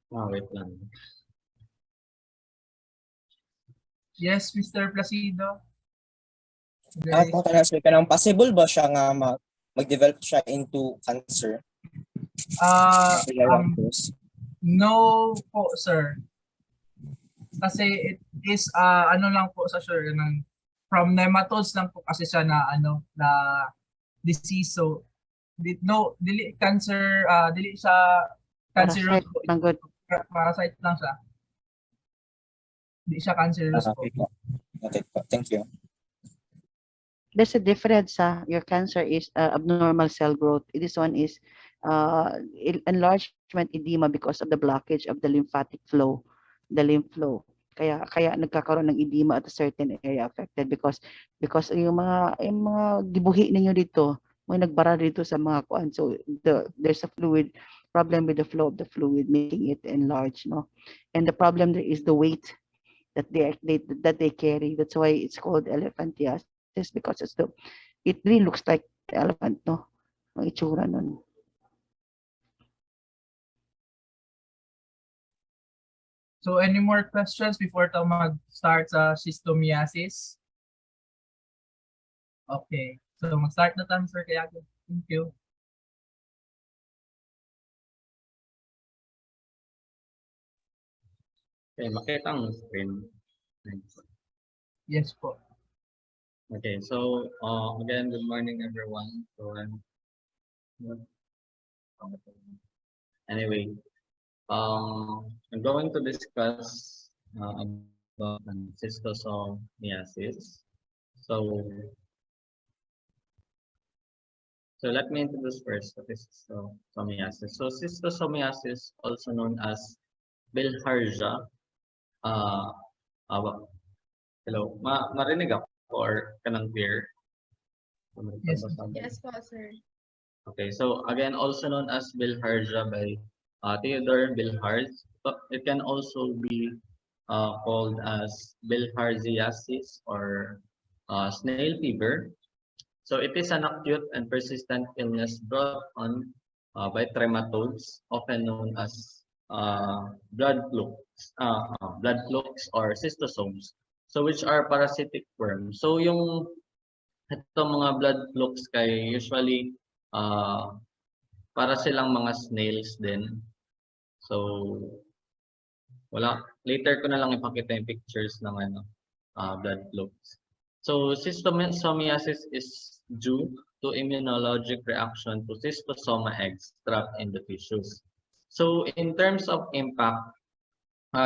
Wait lang. Yes, Mr. Placido. Kung ka-answer ka ng possible ba siya nga mag-develop siya into cancer? No po, sir. Kasi it is ano lang po sa sure ng from nematodes lang po kasi siya na na disease. So dili cancer dili siya cancerous Parasite po. lang good. Parasite lang siya. Di siya cancerous po. Okay po. Okay po. Thank you. There's a difference. Your cancer is abnormal cell growth. This one is enlargement edema because of the blockage of the lymphatic flow, the lymph flow. Kaya nagkakaroon ng edema at a certain area affected because yung mga gibuhi ninyo dito, may nagbara dito sa mga kuan. So there's a fluid problem with the flow of the fluid making it enlarge, no? And the problem there is the weight that they carry. That's why it's called elephantiasis because it really looks like elephant, no? Ang itsura nun. So any more questions before to mag-start sa schistosomiasis? Okay. So mag-start na tayo, Sir Kayako. Thank you. Okay, makita ang screen. Yes po. Okay, so again, good morning everyone. So anyway, I'm going to discuss about schistosomiasis. So let me introduce first what is schistosomiasis. So schistosomiasis, also known as bilharzia. Hello, marinig ako or kanang clear? Yes po, sir. Okay, so again, also known as bilharzia by Theodore Bilharz. It can also be called as bilharziasis or snail fever. So it is an acute and persistent illness brought on by trematodes, often known as blood flukes or schistosomes. So which are parasitic worms. So yung itong mga blood flukes kay usually para silang mga snails din. So later ko na lang ipakita yung pictures ng blood flukes. So schistosomiasis is due to immunologic reaction to schistosoma eggs trapped in the tissues. So in terms of impact,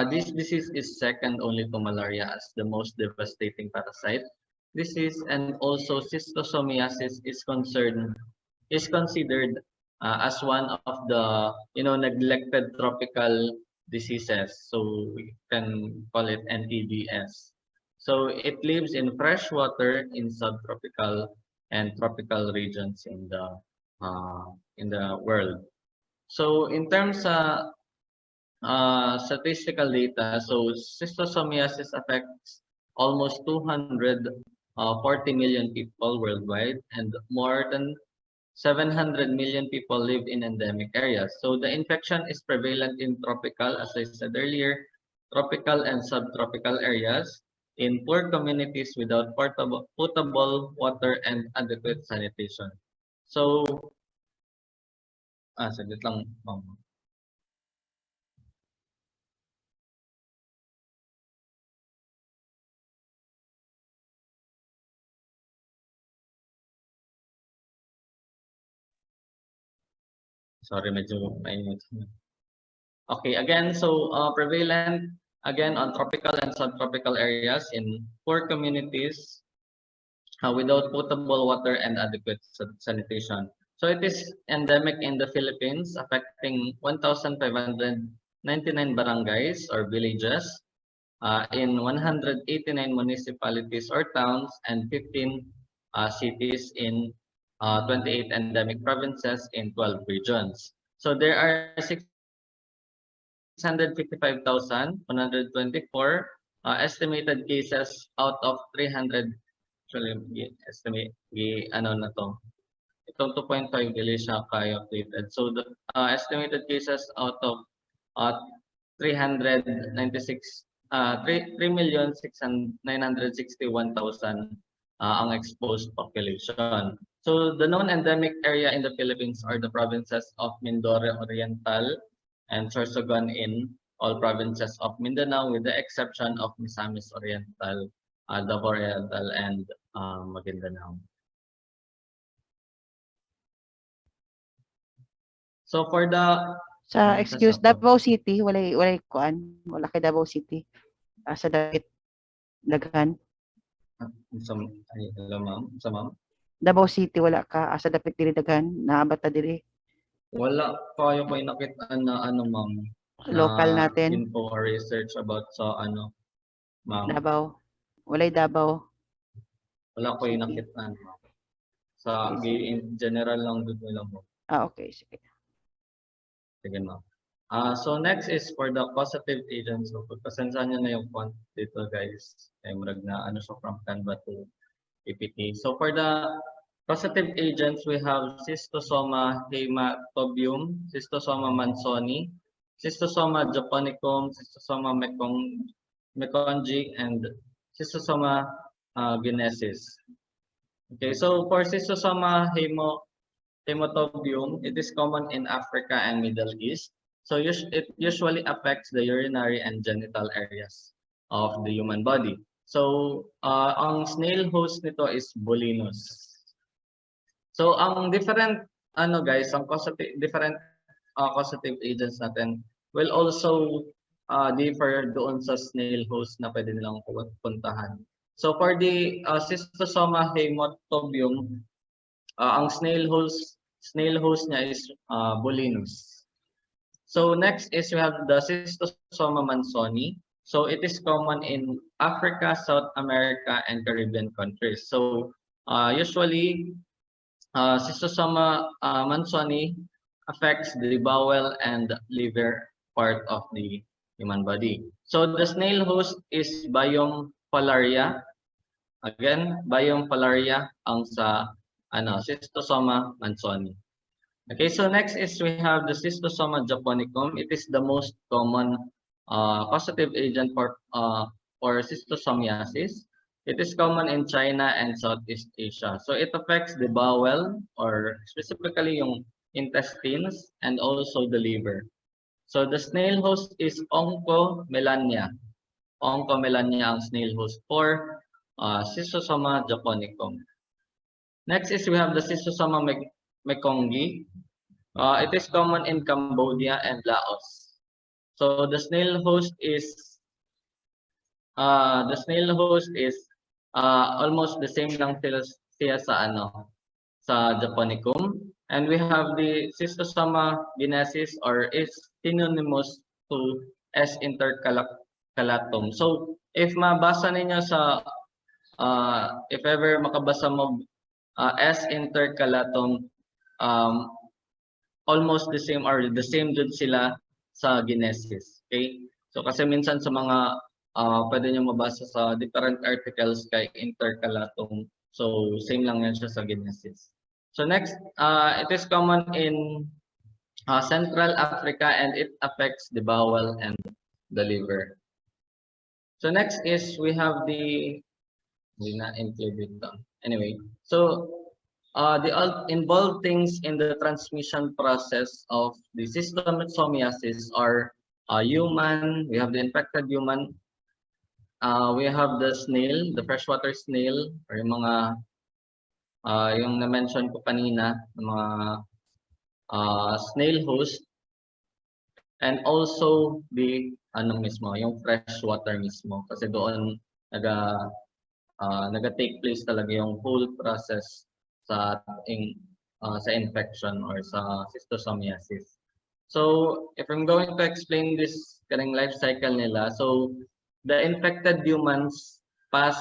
this disease is second only to malaria as the most devastating parasite disease, and also schistosomiasis is considered as one of the neglected tropical diseases. So we can call it NTDs. So it lives in fresh water in subtropical and tropical regions in the world. So in terms of statistical data, so schistosomiasis affects almost 240 million people worldwide, and more than 700 million people live in endemic areas. So the infection is prevalent in tropical, as I said earlier, tropical and subtropical areas, in poor communities without potable water and adequate sanitation. So, saglit lang. Sorry, medyo mainit. Okay, again, so prevalent again on tropical and subtropical areas in poor communities without potable water and adequate sanitation. So it is endemic in the Philippines, affecting 1,599 barangays or villages in 189 municipalities or towns and 15 cities in 28 endemic provinces in 12 regions. So there are 655,124 estimated cases out of 300. Actually, estimate ano na to. Itong 2.5 dili siya kaya updated. So the estimated cases out of 3,961,000 ang exposed population. So the known endemic area in the Philippines are the provinces of Mindoro Oriental and Sorsogon in all provinces of Mindanao with the exception of Misamis Oriental, Davao Oriental, and Maguindanao. So for the Excuse, Davao City, walay kuan, wala kay Davao City. Sa daghan. hello ma'am, ma'am. Davao City wala ka, asa dapit diri daghan, naabot ta diri. Wala kayo ko nakita na ma'am. Local natin, Info or research about sa ma'am. Davao. Walay Davao. Wala ko nakita ma'am. Sa in general lang dud nila mo. Okay, sige. Sige ma'am. So next is for the causative agents. So pagpasensya niyo na yung font dito guys. Ay murag na siya from Canva to PPT. So for the causative agents, we have Schistosoma hematobium, Schistosoma mansoni, Schistosoma japonicum, Schistosoma meckongi, and Schistosoma guinesis. Okay, so for Schistosoma hematobium, it is common in Africa and Middle East. So it usually affects the urinary and genital areas of the human body. So ang snail host nito is Bolinus. So ang different guys, ang different causative agents natin will also differ doon sa snail host na pwede nilang puntahan. So for the Schistosoma hematobium, ang snail host niya is Bolinus. So next is we have the Schistosoma mansoni. So it is common in Africa, South America, and Caribbean countries. So usually Schistosoma mansoni affects the bowel and liver part of the human body. So the snail host is Biome falaria. Again, Biome falaria ang sa Schistosoma mansoni. Okay, so next is we have the Schistosoma japonicum. It is the most common causative agent for schistosomiasis. It is common in China and Southeast Asia. So it affects the bowel or specifically yung intestines and also the liver. So the snail host is Oncomelania. Oncomelania ang snail host for Schistosoma japonicum. Next is we have the Schistosoma meckongi. It is common in Cambodia and Laos. So the snail host is almost the same lang siya sa Japonicum, and we have the Schistosoma guinesis or is synonymous to S. intercalatum. So if mabasa ninyo sa if ever makabasa mo S. intercalatum, almost the same or the same jud sila sa Guinesis. Okay? So kasi minsan sa mga pwede nyo mabasa sa different articles kay intercalatum. So same lang yan siya sa Guinesis. So next, it is common in Central Africa and it affects the bowel and the liver. So next is we have the hindi na included ito. Anyway, so the involved things in the transmission process of the schistosomiasis are human, we have the infected human, we have the snail, the freshwater snail, or yung mga yung na-mention ko kanina, mga snail host, and also the mismo, yung freshwater mismo, kasi doon naga-take place talaga yung whole process sa infection or sa schistosomiasis. So if I'm going to explain this kaning life cycle nila, so the infected humans pass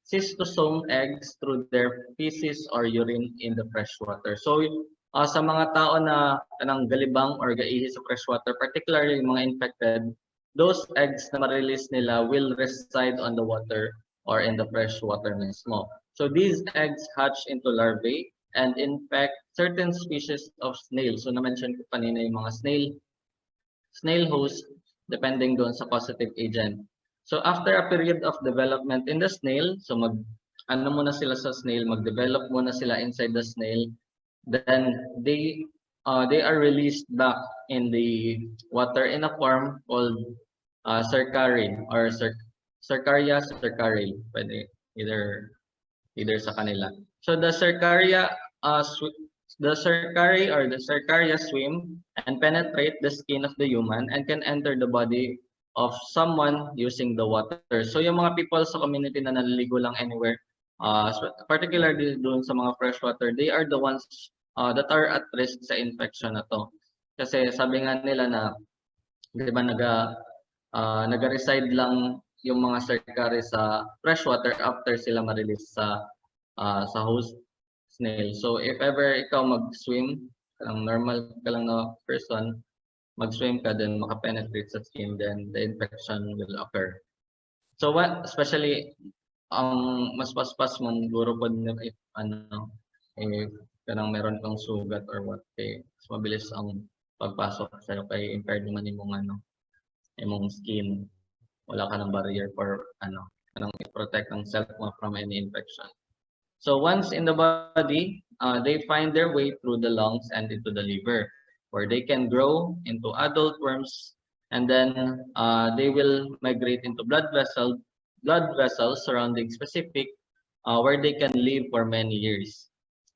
schistosome eggs through their feces or urine in the freshwater. So sa mga tao na kanang galibang or gaihi sa freshwater, particularly yung mga infected, those eggs na ma-release nila will reside on the water or in the freshwater mismo. So these eggs hatch into larvae and infect certain species of snails. So na-mention ko kanina yung mga snail host depending doon sa causative agent. So after a period of development in the snail, so ano muna sila sa snail, mag-develop muna sila inside the snail, then they are released back in the water in a form called cercari or cercaria, cercaril, pwede either sa kanila. So the cercari or the cercaria swim and penetrate the skin of the human and can enter the body of someone using the water. So yung mga people sa community na naliligo lang anywhere, particularly doon sa mga freshwater, they are the ones that are at risk sa infection na to. Kasi sabi nga nila na, di ba, nag-reside lang yung mga cercari sa freshwater after sila ma-release sa host snail. So if ever ikaw mag-swim, normal ka lang na person, mag-swim ka, then makapenetrate sa skin, then the infection will occur. So especially, mas paspas man guro po if kanang meron kang sugat or what, mas mabilis ang pagpasok sa'yo kay impaired naman imong skin. Wala ka ng barrier for kanang i-protect ang self mo from any infection. So once in the body, they find their way through the lungs and into the liver, where they can grow into adult worms, and then they will migrate into blood vessels surrounding specific, where they can live for many years.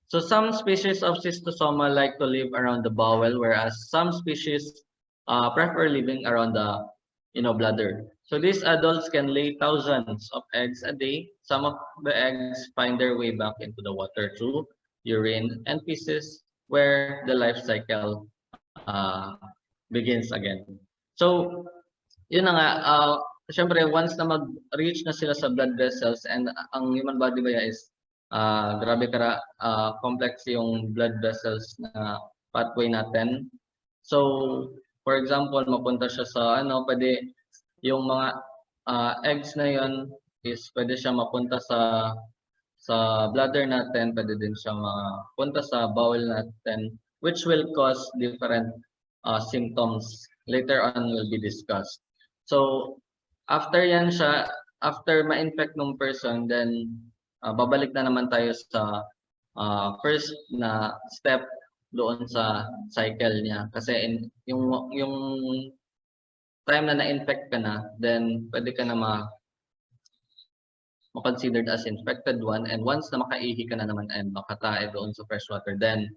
So some species of Schistosoma like to live around the bowel, whereas some species prefer living around the bladder. So these adults can lay thousands of eggs a day. Some of the eggs find their way back into the water through urine and feces, where the life cycle begins again. So yun na nga, syempre once na mag-reach na sila sa blood vessels, and ang human body ba is grabe complex yung blood vessels na pathway natin. So for example, mapunta siya sa pwede yung mga eggs na yon is pwede siya mapunta sa bladder natin, pwede din siya mapunta sa bowel natin, which will cause different symptoms. Later on will be discussed. So after ma-infect ng person, then babalik na naman tayo sa first na step doon sa cycle niya. Kasi yung time na na-infect ka na, then pwede ka na considered as infected one, and once na makaihi ka na naman and makatae doon sa freshwater, then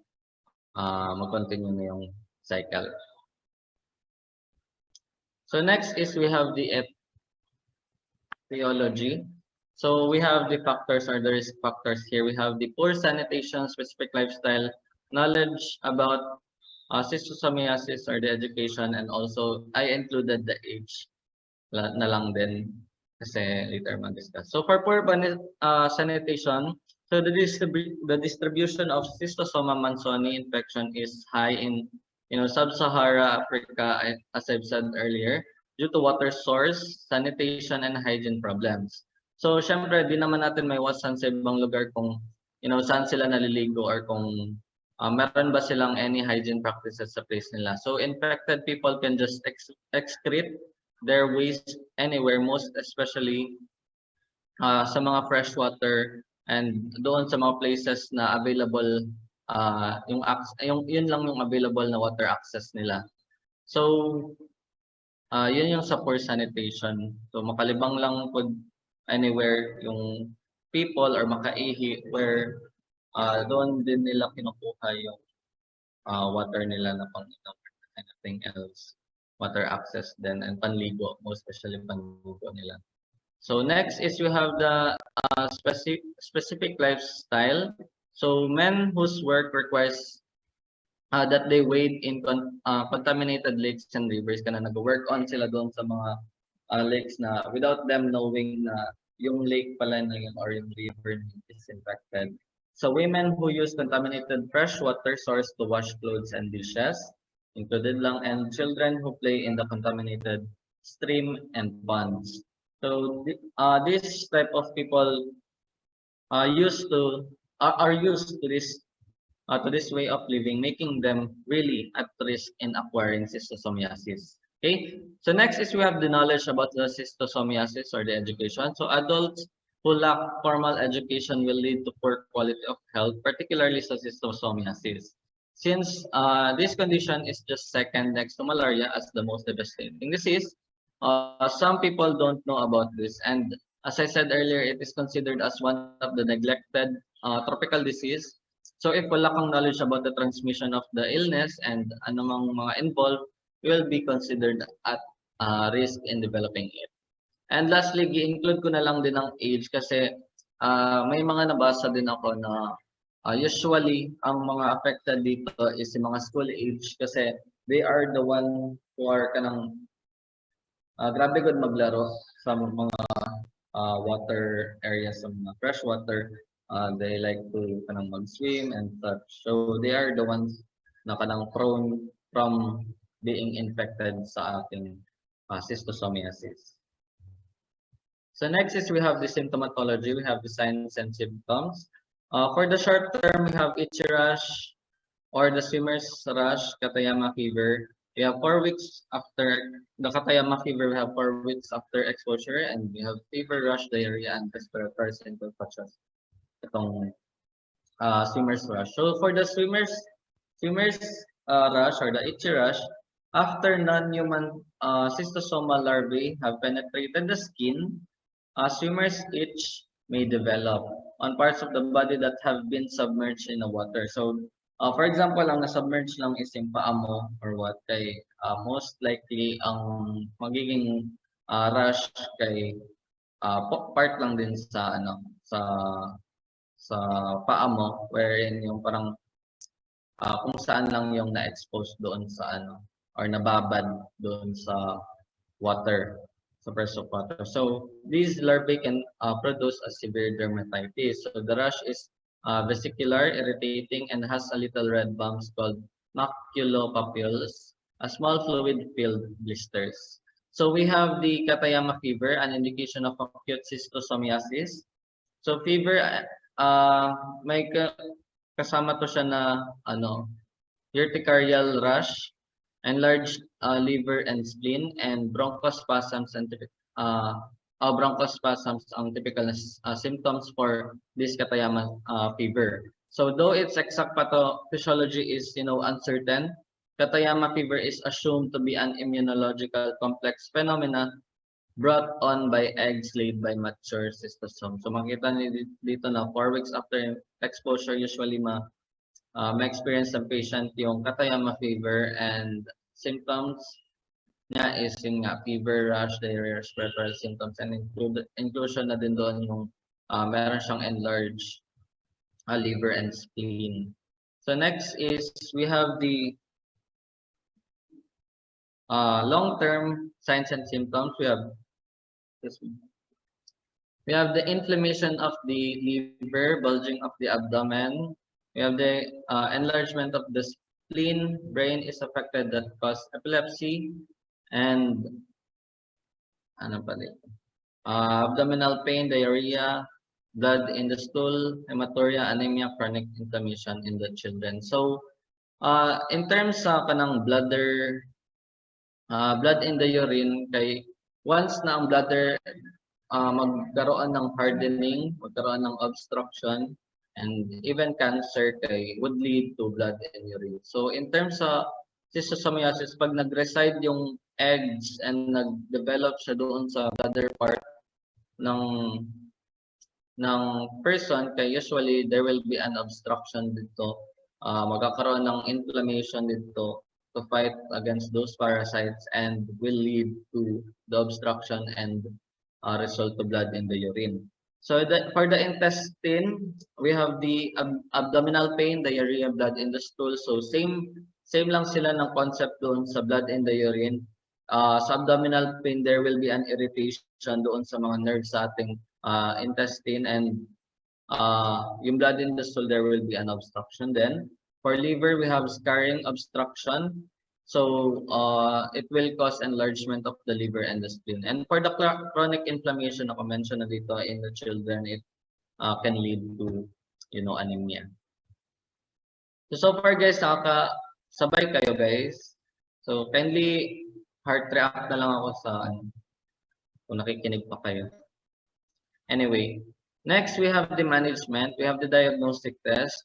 mag-continue na yung cycle. So next is we have the etiology. So we have the factors or the risk factors here. We have the poor sanitation, specific lifestyle, knowledge about schistosomiasis or the education, and also I included the age na lang din kasi later mag-discuss. So for poor sanitation, so the distribution of Schistosoma mansoni infection is high in Sub-Sahara Africa, as I've said earlier, due to water source, sanitation, and hygiene problems. So syempre di naman natin maiwasan sa ibang lugar kung saan sila naliligo or kung meron ba silang any hygiene practices sa place nila. So infected people can just excrete their waste anywhere, most especially sa mga freshwater and doon sa mga places na available yun lang yung available na water access nila. So yun yung sa poor sanitation. So makalibang lang po anywhere yung people or makaihi where doon din nila kinukuha yung water nila na pang-inom or anything else. Water access then and panligo, most especially panligo nila. So next is we have the specific lifestyle. So men whose work requires that they wade in contaminated lakes and rivers, kana nag-work on sila doon sa mga lakes na without them knowing na yung lake pala na yun or yung river is infected. So women who use contaminated fresh water source to wash clothes and dishes, included lang, and children who play in the contaminated stream and ponds. So this type of people are used to this way of living, making them really at risk in acquiring schistosomiasis. Okay, so next is we have the knowledge about the schistosomiasis or the education. So adults who lack formal education will lead to poor quality of health, particularly sa schistosomiasis. Since this condition is just second next to malaria as the most devastating disease, some people don't know about this. And as I said earlier, it is considered as one of the neglected tropical disease. So if wala kang knowledge about the transmission of the illness and anumang mga involved, will be considered at risk in developing it. And lastly, gi-include ko na lang din ang age kasi may mga nabasa din ako na usually ang mga affected dito is yung mga school age kasi they are the one who are kanang grabe good maglaro sa mga water areas, sa mga fresh water. They like to kanang mag-swim and such. So they are the ones na kanang prone from being infected sa ating schistosomiasis. So next is we have the symptomatology. We have the signs and symptoms. For the short term, we have itchy rash or the swimmer's rash, Katayama fever. We have 4 weeks after the Katayama fever. We have 4 weeks after exposure, and we have fever, rash, diarrhea, and respiratory symptoms such as itong swimmer's rash. So for the swimmer's rash or the itchy rash, after non-human schistosoma larvae have penetrated the skin, swimmer's itch may develop on parts of the body that have been submerged in the water. So, for example, ang nasubmerge lang is yung paa mo or what, kay most likely ang magiging rash kay part lang din sa sa paa mo, wherein yung parang kung saan lang yung na-expose doon sa or nababad doon sa water, sa surface of water. So these larvae can produce a severe dermatitis. So the rash is vesicular, irritating, and has a little red bumps called maculopapules, a small fluid-filled blisters. So we have the Katayama fever, an indication of acute schistosomiasis. So fever, may kasama to siya na urticarial rash, enlarged liver and spleen, and bronchospasms and bronchospasms ang typical symptoms for this Katayama fever. So though its exact pathophysiology is uncertain, Katayama fever is assumed to be an immunological complex phenomena brought on by eggs laid by mature schistosome. So makita niyo dito na 4 weeks after exposure, usually ma-experience ng patient yung Katayama fever, and symptoms niya is yung fever, rash, diarrhea, respiratory symptoms, and inclusion na din doon yung meron siyang enlarged liver and spleen. So next is we have the long-term signs and symptoms. We have the inflammation of the liver, bulging of the abdomen. We have the enlargement of the spleen. Brain is affected that cause epilepsy, and abdominal pain, diarrhea, blood in the stool, hematuria, anemia, chronic inflammation in the children. So in terms sa kanang bladder, blood in the urine, kay once na ang bladder magkaroon ng hardening, magkaroon ng obstruction, and even cancer would lead to blood in urine. So in terms of schistosomiasis, pag nag-reside yung eggs and nag-develop siya doon sa bladder part ng person, kay usually there will be an obstruction dito. Magkakaroon ng inflammation dito to fight against those parasites and will lead to the obstruction and result to blood in the urine. So for the intestine, we have the abdominal pain, diarrhea, blood in the stool. So same lang sila ng concept doon sa blood in the urine. Sa abdominal pain, there will be an irritation doon sa mga nerves sa ating intestine, and yung blood in the stool, there will be an obstruction. Then for liver, we have scarring, obstruction. So it will cause enlargement of the liver and the spleen. And for the chronic inflammation, ako mention na dito in the children, it can lead to anemia. So far guys, nakakasabay kayo guys. So kindly heart react na lang ako sa kung nakikinig pa kayo. Anyway, next we have the management. We have the diagnostic test,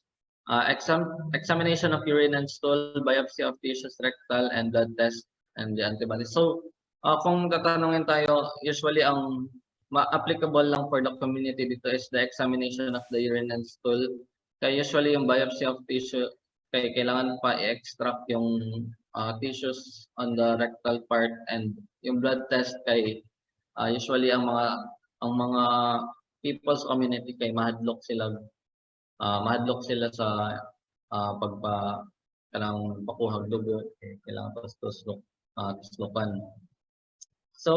examination of urine and stool, biopsy of tissues, rectal and blood test, and the antibodies. So, kung tatanungin tayo, usually ang applicable lang for the community dito is the examination of the urine and stool. Kaya usually yung biopsy of tissue, kaya kailangan pa i-extract yung tissues on the rectal part, and yung blood test kay usually ang mga people's community kay mahadlok sila sa kanang pakuhag dugo, kailangan pa tuslokan. So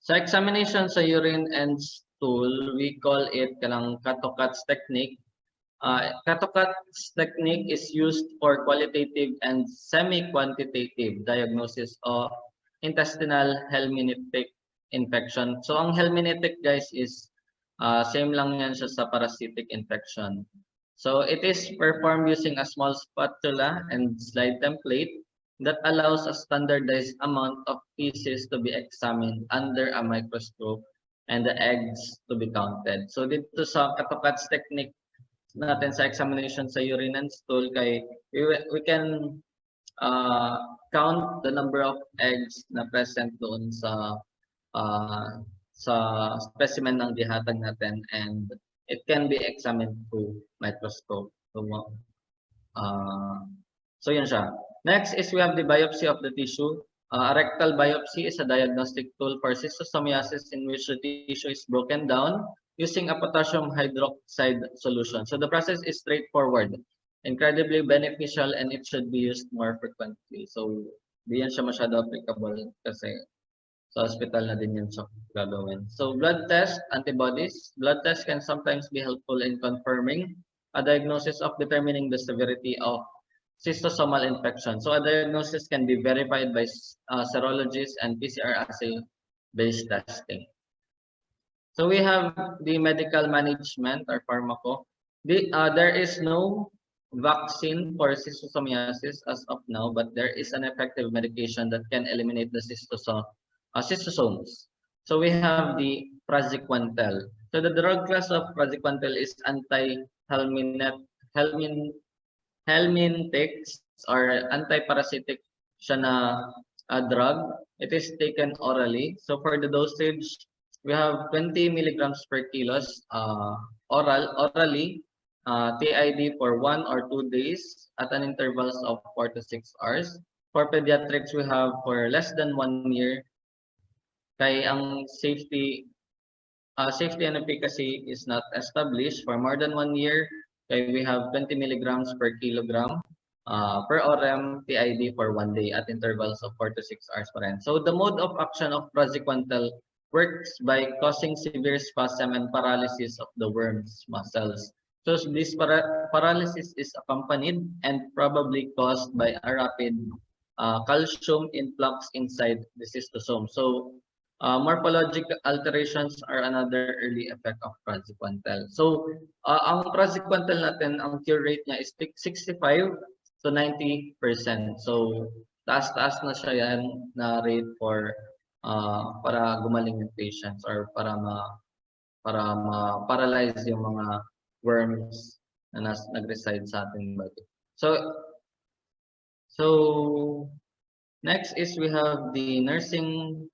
sa examination sa urine and stool, we call it kanang Kato-Katz technique. Kato-Katz technique is used for qualitative and semi-quantitative diagnosis of intestinal helminthic infection. So ang helminthic, guys, is same lang yan siya sa parasitic infection. So it is performed using a small spatula and slide template that allows a standardized amount of feces to be examined under a microscope and the eggs to be counted. So dito sa Kato-Katz technique natin sa examination sa urine and stool, kay we can count the number of eggs na present doon sa specimen ng dihatag natin, and it can be examined through microscope. So yun siya. Next is we have the biopsy of the tissue. A rectal biopsy is a diagnostic tool for schistosomiasis in which the tissue is broken down using a potassium hydroxide solution. So the process is straightforward, incredibly beneficial, and it should be used more frequently. So di yan siya masyado applicable kasi sa hospital na din yan siya gagawin. So blood test, antibodies. Blood test can sometimes be helpful in confirming a diagnosis of determining the severity of schistosomal infection. So a diagnosis can be verified by serologists and PCR assay-based testing. So we have the medical management or pharmaco. There is no vaccine for schistosomiasis as of now, but there is an effective medication that can eliminate the schistosomes. So we have the praziquantel. So the drug class of praziquantel is helminthics or antiparasitic siya na drug. It is taken orally. So for the dosage, we have 20 milligrams per kilos orally, TID for 1 or 2 days at an intervals of 4 to 6 hours. For pediatrics, we have for less than 1 year. Kay ang safety and efficacy is not established. For more than 1 year, kay we have 20 milligrams per kilogram per ORM, TID for 1 day at intervals of 4 to 6 hours pa rin. So the mode of action of praziquantel works by causing severe spasm and paralysis of the worm's muscles. So this paralysis is accompanied and probably caused by a rapid calcium influx inside the cystosome. So morphological alterations are another early effect of praziquantel. So ang praziquantel natin, ang cure rate niya is 65 to 90%. So taas-taas na siya yan na rate for para gumaling yung patients or para ma-paralyze yung mga worms na nag-reside sa ating body. So next is we have the nursing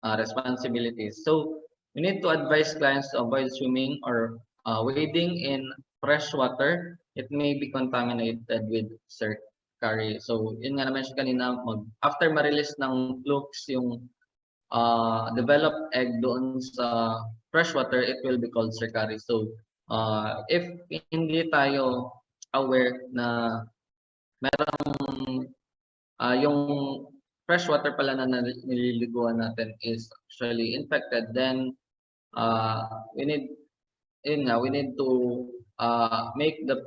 responsibilities. So we need to advise clients to avoid swimming or wading in fresh water. It may be contaminated with cercari. So yun nga naman siya kanina, after ma-release ng flukes yung developed egg doon sa fresh water, it will be called cercari. So if hindi tayo aware na merong yung fresh water pala na nililiguan natin is actually infected, then we need to make the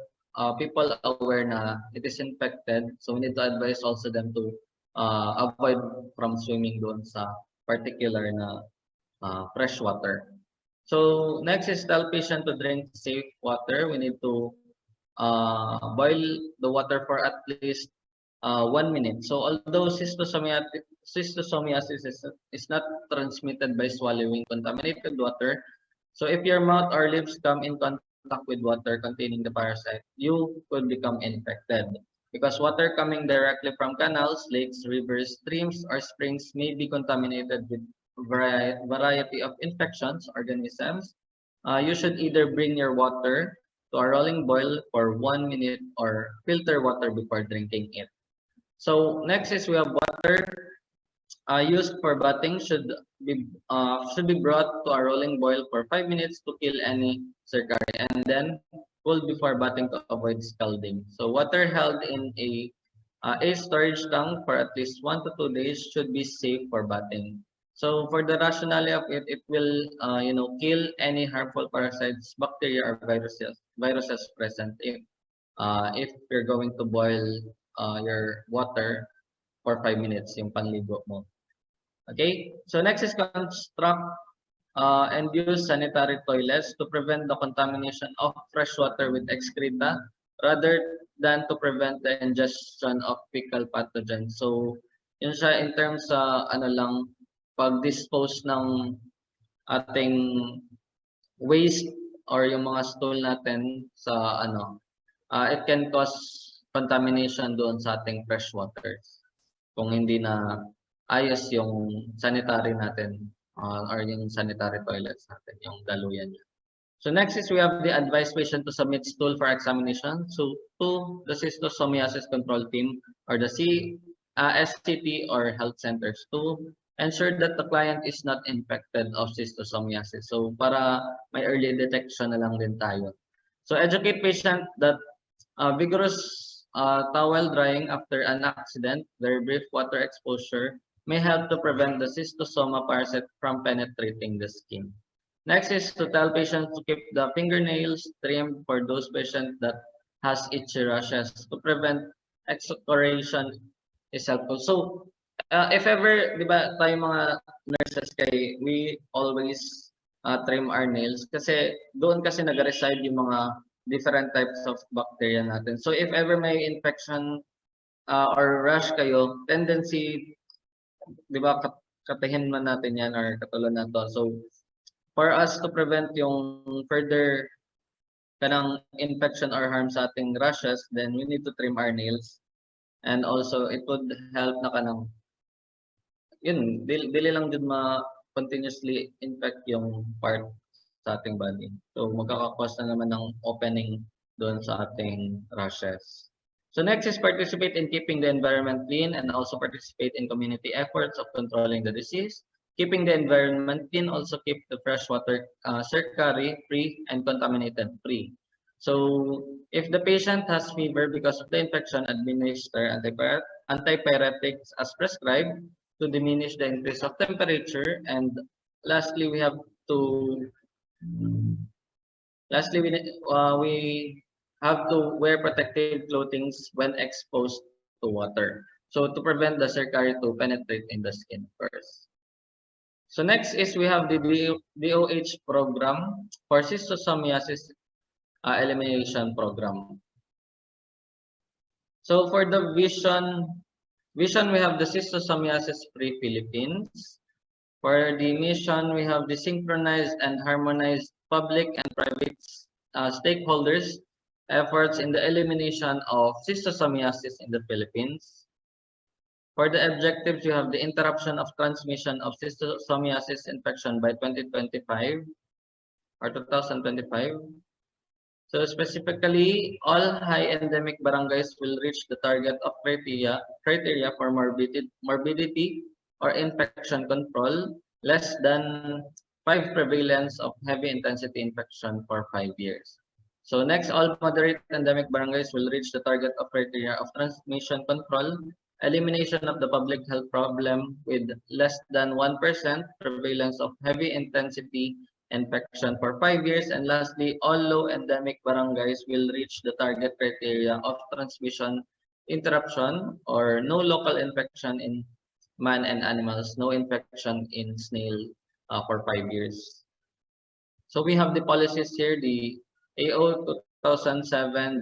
people aware na it is infected. So we need to advise also them to avoid from swimming doon sa particular na fresh water. So next is tell patient to drink safe water. We need to boil the water for at least 1 minute. So although schistosomiasis is not transmitted by swallowing contaminated water, so if your mouth or lips come in contact with water containing the parasite, you could become infected. Because water coming directly from canals, lakes, rivers, streams, or springs may be contaminated with variety of infections, organisms. You should either bring your water to a rolling boil for 1 minute or filter water before drinking it. So next is we have water used for bathing should be brought to a rolling boil for 5 minutes to kill any cercari and then cooled before bathing to avoid scalding. So water held in a storage tank for at least 1 to 2 days should be safe for bathing. So for the rationale of it, it will kill any harmful parasites, bacteria, or viruses present if you're going to boil your water for 5 minutes, yung panligo mo. Okay, so next is construct and use sanitary toilets to prevent the contamination of fresh water with excreta rather than to prevent the ingestion of fecal pathogens. So, yun siya in terms sa pag-dispose ng ating waste or yung mga stool natin sa it can cause contamination doon sa ating fresh waters kung hindi na ayos yung sanitary natin or yung sanitary toilets natin, yung daluyan niya. So next is we have the advised patient to submit stool for examination. So to the Schistosomiasis control team or the SCT or health centers to ensure that the client is not infected of schistosomiasis. So para may early detection na lang din tayo. So educate patient that vigorous towel drying after an accident, very brief water exposure may help to prevent the schistosoma parasite from penetrating the skin. Next is to tell patients to keep the fingernails trimmed for those patients that has itchy rashes to prevent excoriation is helpful. So, if ever, di ba, tayo mga nurses we always trim our nails kasi doon kasi nag-reside yung mga different types of bacteria natin. So, if ever may infection or rash kayo, tendency, di ba, katahin man natin yan or katulad na to. So, for us to prevent yung further kanang infection or harm sa ating rashes, then we need to trim our nails. And also, it would help na kanang, yun, dili lang din continuously infect yung part sa ating body. So, magkakakos na naman ng opening doon sa ating rashes. So next is participate in keeping the environment clean and also participate in community efforts of controlling the disease. Keeping the environment clean also keep the freshwater cercari free and contaminated free. So if the patient has fever because of the infection, administer antipyretics as prescribed to diminish the increase of temperature. And lastly, we have to we have to wear protective clothing when exposed to water. So to prevent the cercari to penetrate in the skin first. So next is we have the DOH program for schistosomiasis elimination program. So for the vision we have the Schistosomiasis Free Philippines. For the mission, we have the synchronized and harmonized public and private stakeholders efforts in the elimination of schistosomiasis in the Philippines. For the objectives, you have the interruption of transmission of schistosomiasis infection by 2025 or 2025. So specifically, all high endemic barangays will reach the target of criteria for morbidity or infection control less than 5 prevalence of heavy intensity infection for 5 years. So next, all moderate endemic barangays will reach the target of criteria of transmission control, elimination of the public health problem with less than 1% prevalence of heavy intensity infection for 5 years. And lastly, all low endemic barangays will reach the target criteria of transmission interruption or no local infection in man and animals, no infection in snail for 5 years. So we have the policies here, the AO 2007-0015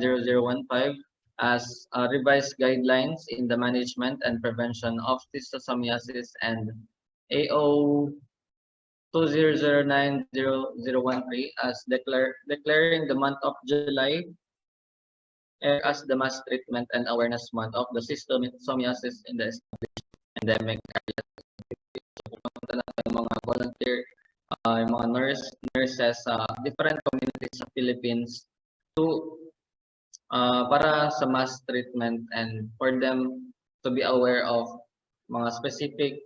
as revised guidelines in the management and prevention of schistosomiasis and AO 20090013 as declaring the month of July as the mass treatment and awareness month of the schistosomiasis in the endemic area. Pumunta na yung mga volunteer, yung mga nurses sa different communities sa Philippines to para sa mass treatment and for them to be aware of mga specific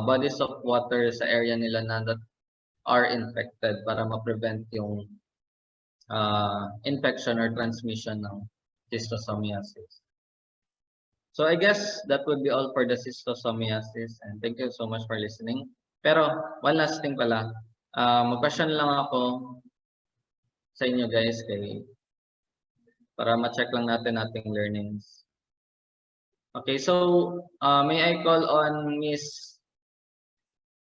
bodies of water sa area nila na that are infected para ma-prevent yung infection or transmission ng schistosomiasis. So I guess that would be all for the schistosomiasis and thank you so much for listening. Pero one last thing pala, mag-question lang ako sa inyo guys para ma-check lang natin ating learnings. Okay, so may I call on Miss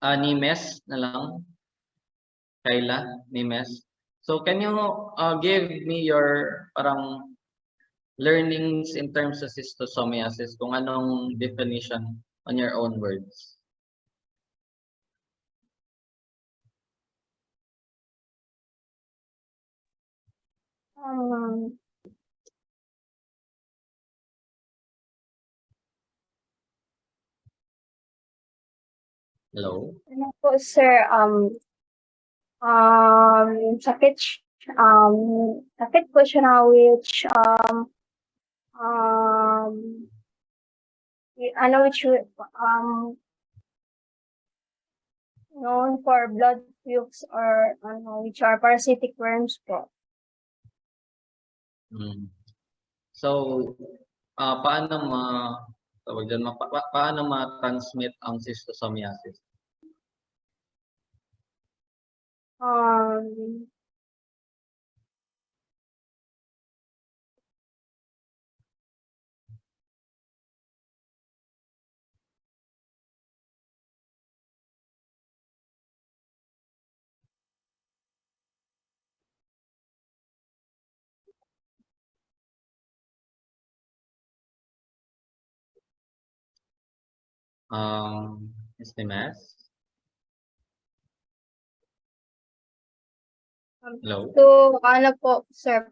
Nimes na lang? Kayla, Nimes. So can you give me your parang learnings in terms of schistosomiasis, kung anong definition on your own words? Hello? Ano po, sir, sakit, sakit po siya na which, known for blood flukes or, which are parasitic worms po. So, paano paano ma-transmit ang schistosomiasis? Ms. Nimes? Hello? So, ano po, sir,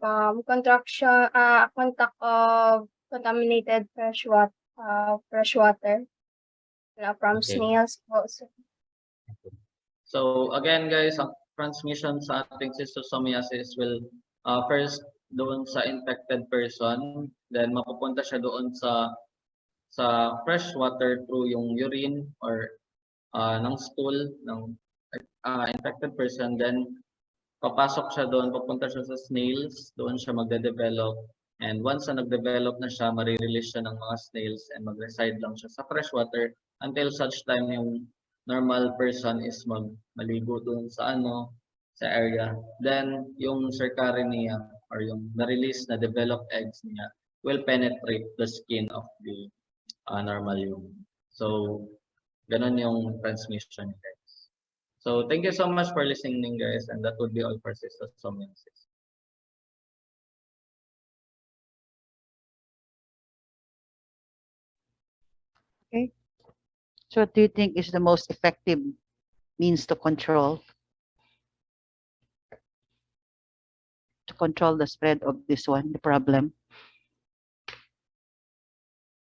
contraction, contact of contaminated fresh water from Okay. snails po. So, So again guys, ang transmission sa ating schistosomiasis will first doon sa infected person, then mapupunta siya doon sa fresh water through yung urine or ng stool ng infected person, then papasok siya doon, papunta siya sa snails, doon siya magde-develop, and once na nag-develop na siya, marirelease siya ng mga snails and mag-reside lang siya sa fresh water until such time yung normal person is maligo doon sa sa area. Then yung cercari niya or yung na-release na developed eggs niya will penetrate the skin of the normal human. So ganun yung transmission, guys. So thank you so much for listening, guys, and that would be all for schistosomiasis. Okay. So what do you think is the most effective means to control the spread of this one, the problem?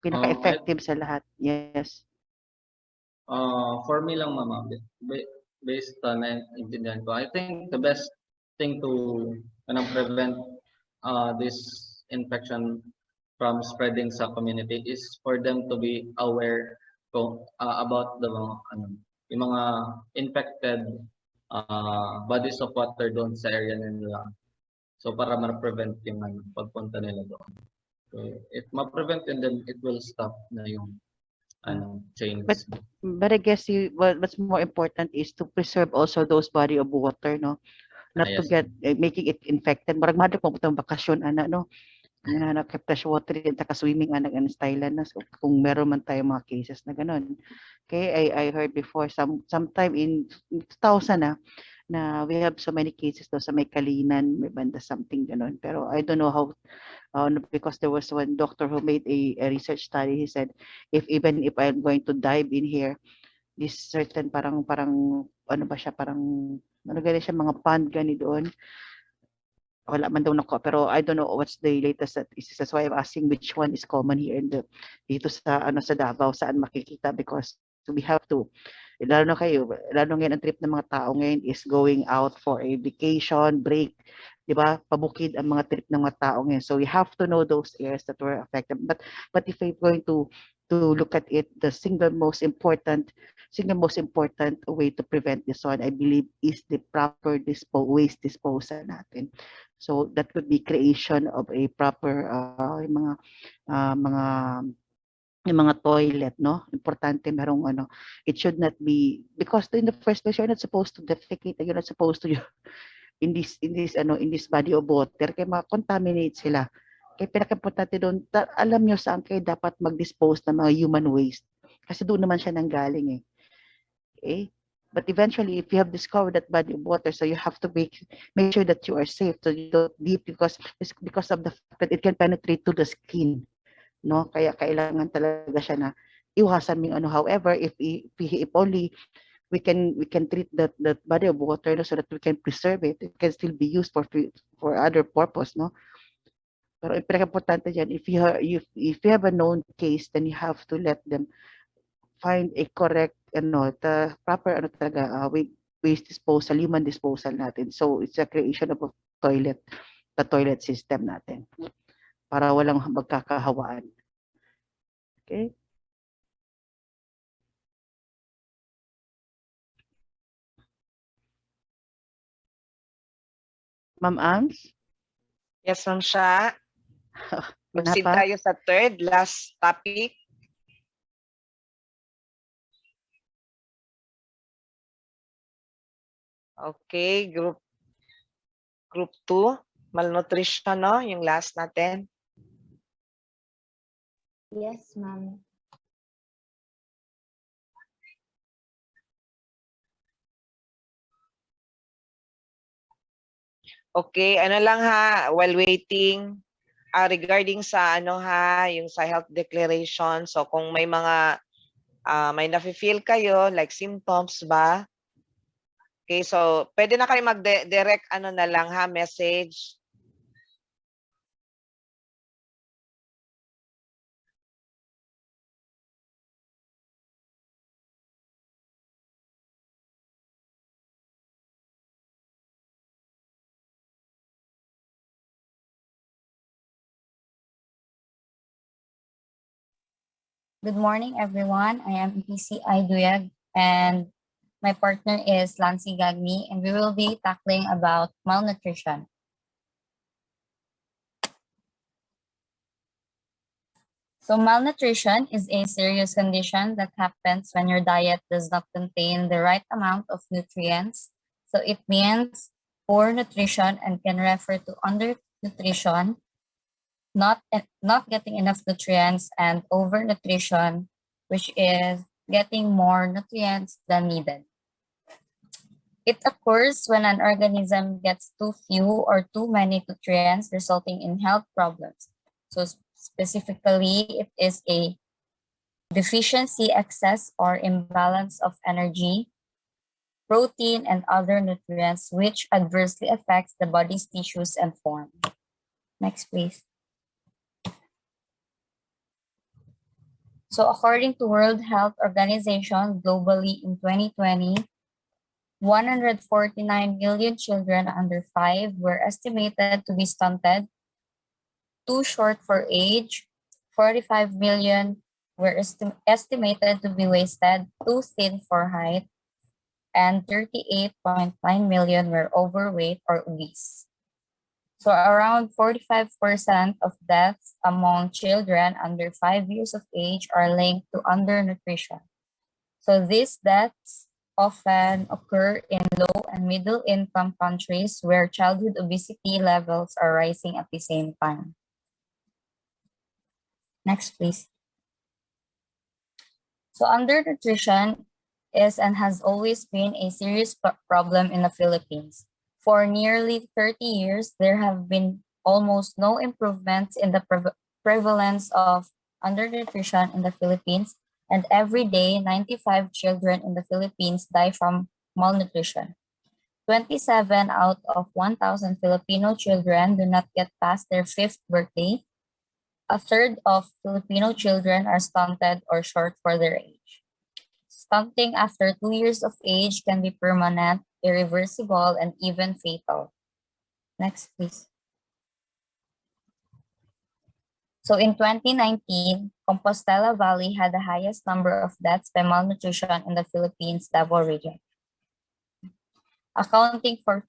Pinaka-effective sa lahat. Yes. For me lang, mama, based on intindihan ko, I think the best thing to prevent this infection from spreading sa community is for them to be aware about the yung mga infected bodies of water doon sa area nila. So para ma-prevent yung pagpunta nila doon. So if ma-prevent and then it will stop na yung chains. But I guess what's more important is to preserve also those body of water, no? Not to Yes. get making it infected. Marag madre po putang bakasyon ana, no? fresh water at saka swimming anak ang style na. So, kung meron man tayo mga cases na ganun. Okay, I heard before sometime in 2000 na we have so many cases daw sa may Kalinan, may banda something ganun. Pero I don't know how because there was one doctor who made a research study. He said, even if I'm going to dive in here, this certain parang ano ba siya, parang ano gani siya, mga pond gani doon. Wala man daw nako, pero I don't know what's the latest statistics. That's why I'm asking which one is common here in dito sa sa Davao, saan makikita, because we have to, lalo na kayo, lalo ngayon ang trip ng mga tao ngayon is going out for a vacation, break, di ba? Pabukid ang mga trip ng mga tao ngayon. So we have to know those areas that were affected. But if we're going to look at it, the single most important way to prevent this one, I believe, is the proper waste disposal natin. So that could be creation of a proper yung mga toilet, no? Importante merong ano. It should not be, because in the first place you're not supposed to defecate, you're not supposed to in this body of water, kaya ma-contaminate sila. Kaya pinaka-importante doon, alam nyo saan kayo dapat mag-dispose ng mga human waste. Kasi doon naman siya nanggaling eh. Okay? But eventually, if you have discovered that body of water, so you have to make sure that you are safe, so you don't deep, because of the fact that it can penetrate to the skin, no? Kaya kailangan talaga siya na iwasan mo ano. However, if only we can treat that body of water, no, so that we can preserve it, it can still be used for other purpose, no? Pero importante diyan, if you have a known case, then you have to let them find a correct the proper talaga waste disposal, human disposal natin. So it's a creation of a the toilet system natin para walang magkakahawaan. Okay? Ma'am Ams? Yes, Ma'am Sha. Proceed Manapa? tayo sa third, last topic. Okay, group 2, malnutrition, no? Yung last natin. Yes, ma'am. Okay, ano lang ha, while waiting, regarding sa yung sa health declaration, so kung may mga may nafe-feel kayo like symptoms ba? Okay, so pwede na kayo mag-direct na lang ha, message. Good morning, everyone. I am PCI Duyag, and my partner is Lancy Gagni, and we will be tackling about malnutrition. So malnutrition is a serious condition that happens when your diet does not contain the right amount of nutrients. So it means poor nutrition and can refer to undernutrition, not getting enough nutrients, and overnutrition, which is getting more nutrients than needed. It occurs when an organism gets too few or too many nutrients, resulting in health problems. So specifically, it is a deficiency, excess, or imbalance of energy, protein, and other nutrients, which adversely affects the body's tissues and form. Next, please. So according to World Health Organization, globally in 2020, 149 million children under 5 were estimated to be stunted, too short for age, 45 million were estimated to be wasted, too thin for height, and 38.9 million were overweight or obese. So around 45% of deaths among children under 5 years of age are linked to undernutrition. So these deaths often occur in low and middle income countries where childhood obesity levels are rising at the same time. Next, please. So undernutrition is and has always been a serious problem in the Philippines. For nearly 30 years, there have been almost no improvements in the prevalence of undernutrition in the Philippines, and every day, 95 children in the Philippines die from malnutrition. 27 out of 1,000 Filipino children do not get past their 5th birthday. A third of Filipino children are stunted or short for their age. Stunting after 2 years of age can be permanent, irreversible, and even fatal. Next, please. So in 2019, Compostela Valley had the highest number of deaths by malnutrition in the Philippines Davao region, accounting for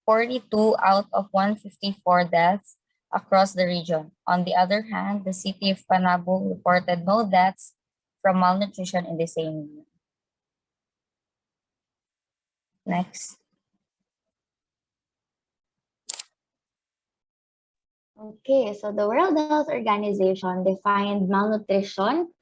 42 out of 154 deaths across the region. On the other hand, the city of Panabo reported no deaths from malnutrition in the same year. Next. Okay, so the World Health Organization defined malnutrition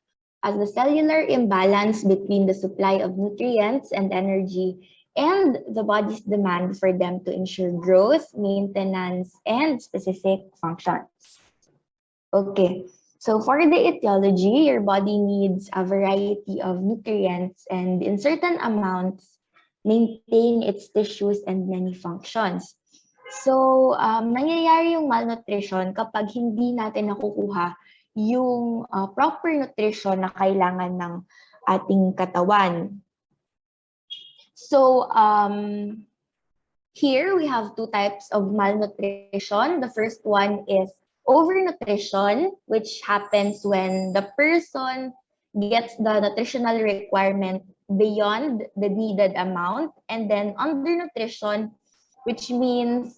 as the cellular imbalance between the supply of nutrients and energy and the body's demand for them to ensure growth, maintenance, and specific functions. Okay, so for the etiology, your body needs a variety of nutrients and in certain amounts, maintain its tissues and many functions. So, nangyayari yung malnutrition kapag hindi natin nakukuha yung proper nutrition na kailangan ng ating katawan. So, here we have two types of malnutrition. The first one is overnutrition, which happens when the person gets the nutritional requirement beyond the needed amount. And then undernutrition, which means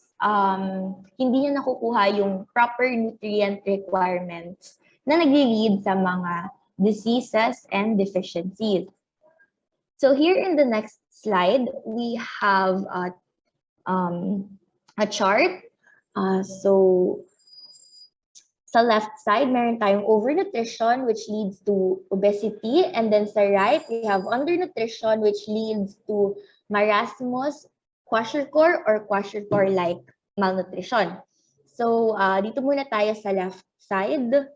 hindi niya nakukuha yung proper nutrient requirements na nagli-lead sa mga diseases and deficiencies. So here in the next slide, we have a chart. So sa left side, meron tayong overnutrition, which leads to obesity. And then sa right, we have undernutrition, which leads to marasmus, kwashiorkor, or kwashiorkor-like malnutrition. So, dito muna tayo sa left side,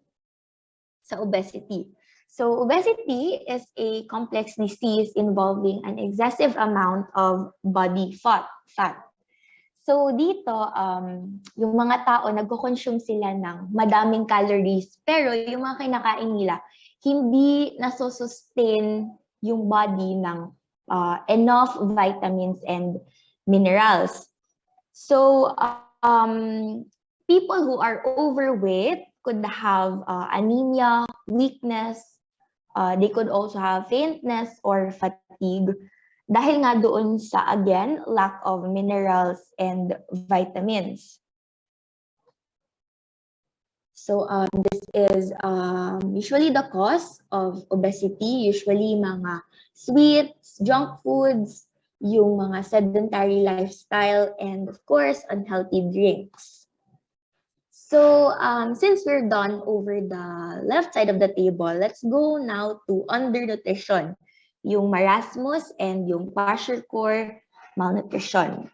sa obesity. So, obesity is a complex disease involving an excessive amount of body fat. So, dito, yung mga tao, nagko-consume sila ng madaming calories, pero yung mga kinakain nila, hindi nasusustain yung body ng enough vitamins and minerals. So, people who are overweight could have anemia, weakness. They could also have faintness or fatigue dahil nga doon sa, again, lack of minerals and vitamins. So, this is usually the cause of obesity, usually mga sweets, junk foods, yung mga sedentary lifestyle, and of course, unhealthy drinks. So, since we're done over the left side of the table, let's go now to undernutrition, yung marasmus and yung kwashiorkor malnutrition.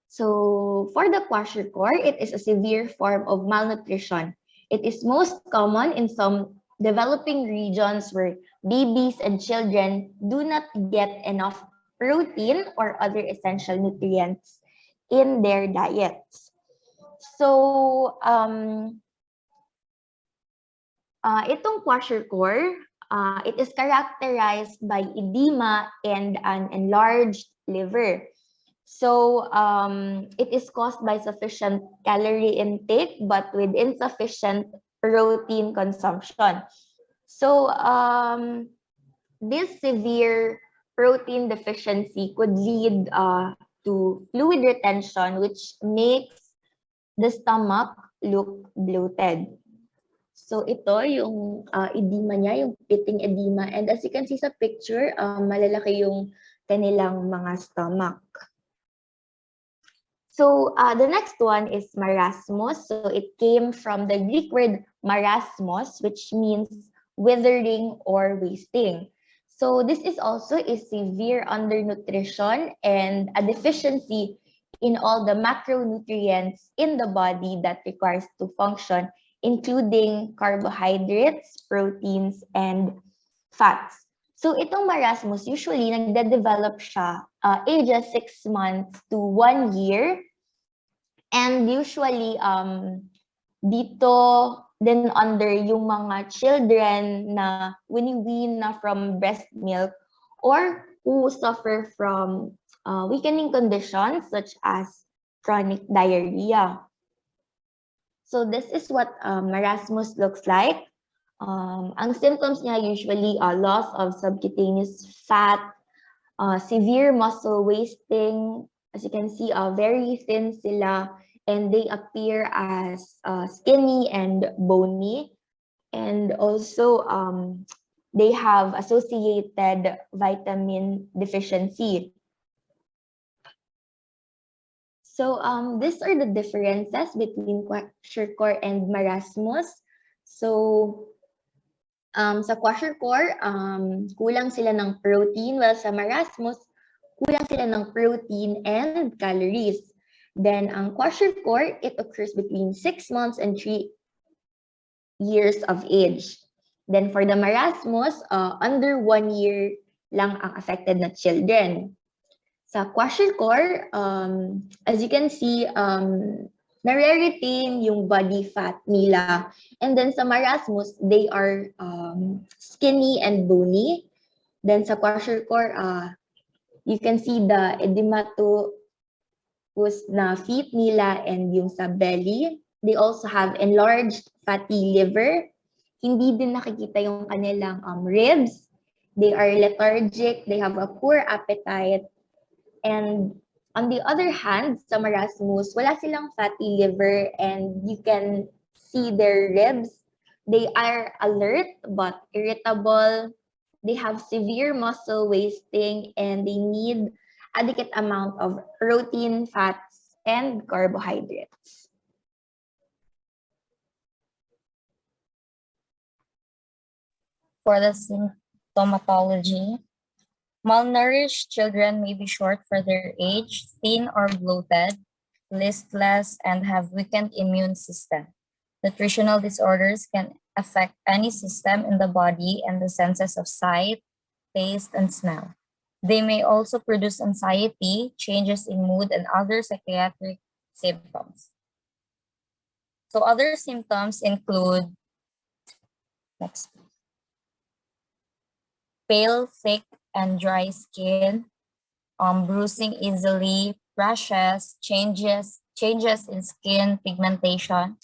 So, for the kwashiorkor, it is a severe form of malnutrition. It is most common in some developing regions where babies and children do not get enough protein or other essential nutrients in their diets. So, itong kwashiorkor, it is characterized by edema and an enlarged liver. So, it is caused by sufficient calorie intake but with insufficient protein consumption. So, this severe protein deficiency could lead to fluid retention, which makes the stomach look bloated. So, ito yung edema niya, yung pitting edema. And as you can see sa picture, malalaki yung kanilang mga stomach. So the next one is marasmus. So it came from the Greek word marasmos, which means withering or wasting. So this is also a severe undernutrition and a deficiency in all the macronutrients in the body that requires to function, including carbohydrates, proteins, and fats. So itong marasmus, usually nagde-develop siya ages 6 months to 1 year. And usually, dito din under yung mga children na wini-wean na from breast milk or who suffer from weakening conditions such as chronic diarrhea. So this is what marasmus looks like. Ang symptoms niya usually loss of subcutaneous fat, severe muscle wasting. As you can see, very thin sila, and they appear as skinny and bony. And also, they have associated vitamin deficiency. So these are the differences between kwashiorkor and marasmus. So sa kwashiorkor, kulang sila ng protein, while sa marasmus, kulang sila ng protein and calories. Then ang kwashiorkor, it occurs between 6 months and 3 years of age. Then for the marasmus, under 1 year lang ang affected na children. Sa kwashiorkor, as you can see, nare-retain yung body fat nila. And then sa marasmus, they are skinny and bony. Then sa kwashiorkor, you can see the edematous na feet nila and yung sa belly. They also have enlarged fatty liver. Hindi din nakikita yung kanilang ribs. They are lethargic. They have a poor appetite. And on the other hand, sa marasmus, wala silang fatty liver and you can see their ribs. They are alert but irritable. They have severe muscle wasting and they need adequate amount of protein, fats, and carbohydrates. For the symptomatology, malnourished children may be short for their age, thin or bloated, listless, and have weakened immune system. Nutritional disorders can affect any system in the body and the senses of sight, taste, and smell. They may also produce anxiety, changes in mood, and other psychiatric symptoms. So other symptoms include, next, pale, thick, and dry skin, bruising easily, rashes, changes in skin pigmentation,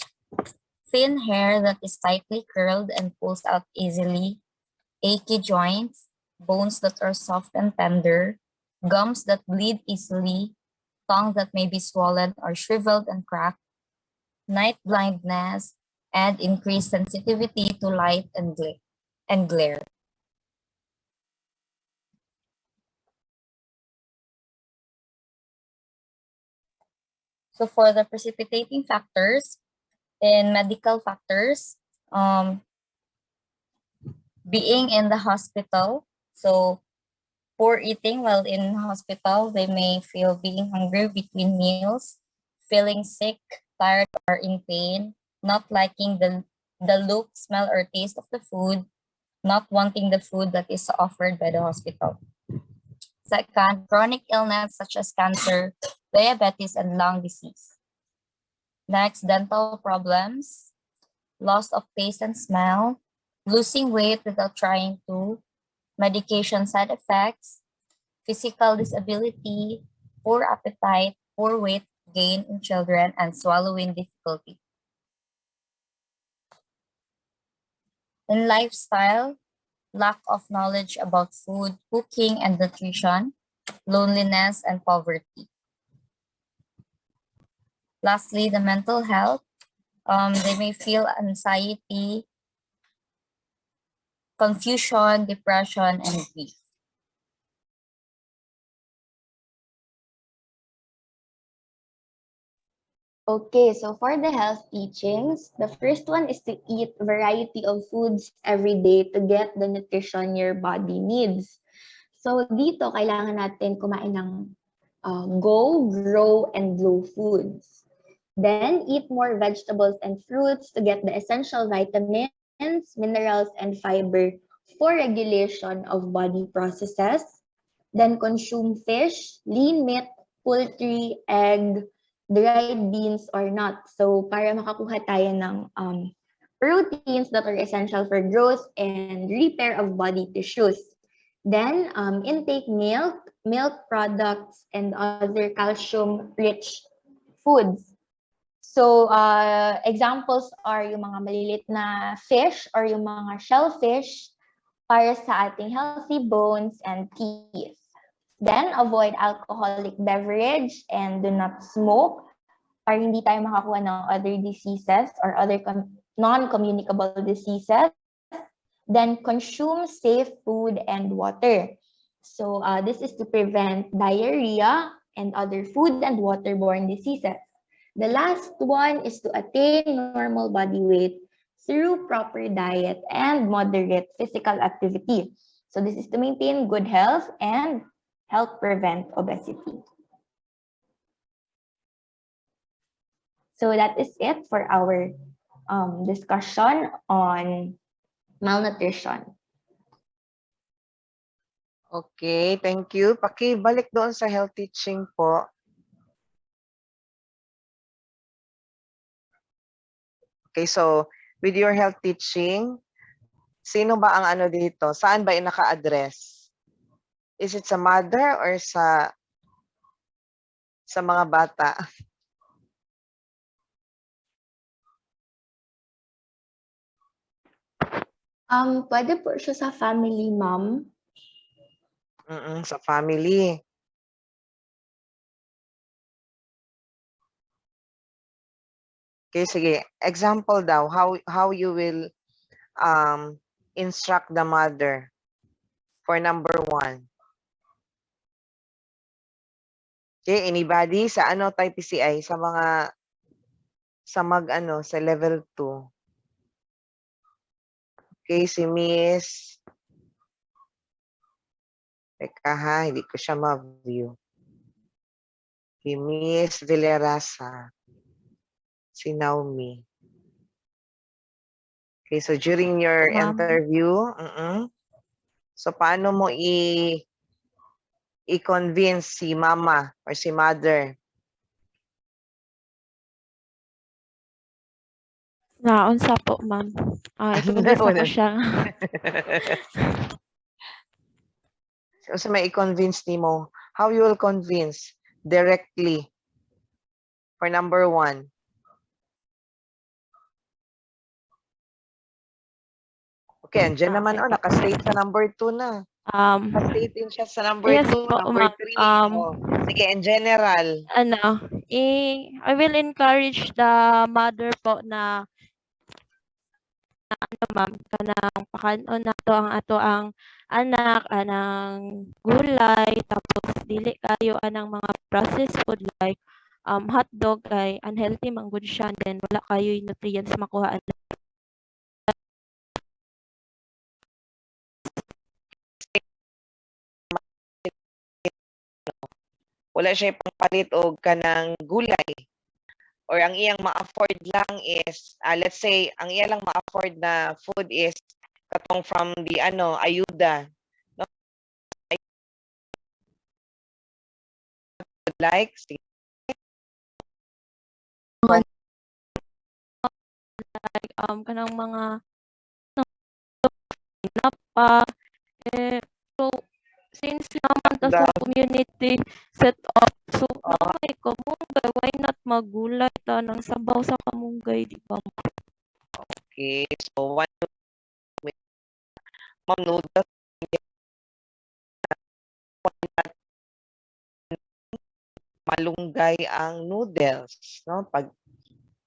thin hair that is tightly curled and pulls out easily, achy joints, bones that are soft and tender, gums that bleed easily, tongue that may be swollen or shriveled and cracked, night blindness, and increased sensitivity to light and glare. So for the precipitating factors, in medical factors, being in the hospital, so poor eating while in hospital, they may feel being hungry between meals, feeling sick, tired, or in pain, not liking the look, smell, or taste of the food, not wanting the food that is offered by the hospital. Second, chronic illness such as cancer, diabetes, and lung disease. Next, dental problems, loss of taste and smell, losing weight without trying to, medication side effects, physical disability, poor appetite, poor weight gain in children, and swallowing difficulty. In lifestyle, lack of knowledge about food, cooking, and nutrition, loneliness, and poverty. Lastly, the mental health, they may feel anxiety, confusion, depression, and grief. Okay, so for the health teachings, the first one is to eat variety of foods every day to get the nutrition your body needs. So dito, kailangan natin kumain ng go, grow, and glow foods. Then, eat more vegetables and fruits to get the essential vitamins, minerals, and fiber for regulation of body processes. Then, consume fish, lean meat, poultry, egg, dried beans, or nuts. So, para makakuha tayo ng proteins that are essential for growth and repair of body tissues. Then, intake milk, milk products, and other calcium-rich foods. So, examples are yung mga malilit na fish or yung mga shellfish para sa ating healthy bones and teeth. Then, avoid alcoholic beverage and do not smoke para hindi tayo makakuha ng other diseases or other non-communicable diseases. Then, consume safe food and water. So, this is to prevent diarrhea and other food and waterborne diseases. The last one is to attain normal body weight through proper diet and moderate physical activity. So this is to maintain good health and help prevent obesity. So that is it for our discussion on malnutrition. Okay, thank you. Pakibalik doon sa health teaching po. Okay, so with your health teaching, sino ba ang ano dito? Saan ba yung naka-address? Is it sa mother or sa mga bata? Pwede po siya sa family, ma'am. Sa family. Okay, sige. Example daw, how you will instruct the mother for number 1. Okay, anybody sa ano type PCI sa mga sa level 2. Okay, si Miss. Teka ha, hindi ko siya ma-view. Si Miss Villarasa. Si Naomi. Okay, so during your interview, so paano mo i-convince si mama or si mother? Naunsa po, ma'am. I-convince na ko siya. So may i-convince ni mo. How you will convince directly for number 1? Okay, andyan naman. Oh, nakastate sa number 2 na. Nakastate din siya sa number 2, yes po, number 3. Sige, in general. I will encourage the mother po na ma'am, kanang pakanon nato ang ato ang anak, anang gulay, tapos dili kayo anang mga processed food like hot dog ay unhealthy man gud siya, then wala kayo yung nutrients makuha. Wala siya palit og kanang gulay. Or ang iyang ma-afford lang is, let's say, ang iyang lang ma-afford na food is katong from the ayuda. No? Like, Kanang mga napa, so since naman ta sa community set up, so may kamunggay, why not magulay ta ng sabaw sa kamunggay, di ba? Okay, so one ma'am noodles malunggay ang noodles, no?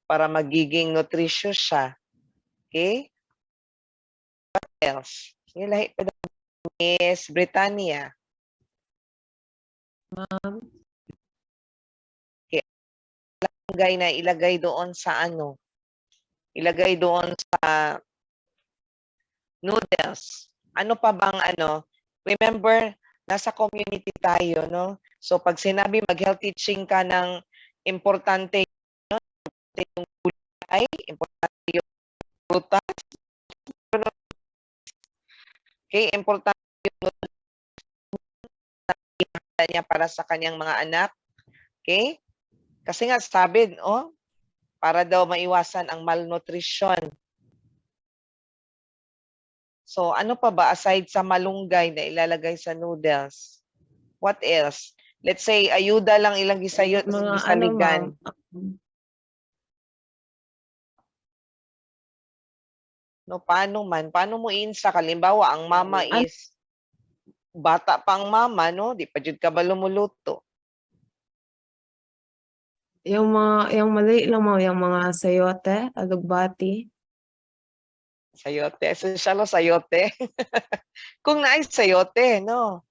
Para magiging nutritious siya. Okay? What else? Yung lahi pa Miss Britannia. malunggay na ilagay doon sa ano, ilagay doon sa noodles. Ano pa bang ano? Remember, nasa community tayo, no? So pag sinabi mag-health teaching ka ng importante, no? Yung gulay, importante yung prutas. Okay, importante yung niya para sa kanyang mga anak. Okay? Kasi nga sabi, oh, para daw maiwasan ang malnutrition. So, ano pa ba aside sa malunggay na ilalagay sa noodles? What else? Let's say, ayuda lang ilang gisayot Mga sa ano, ligan. ma'am. No, paano man? Paano mo i-insta? Halimbawa, ang mama is bata pa ang mama, no? Di pa jud ka ba lumuluto? Yung maliit lang, ma'am, yung mga sayote, alugbati. Sayote. Espesyalo sayote. Kung naay sayote, no?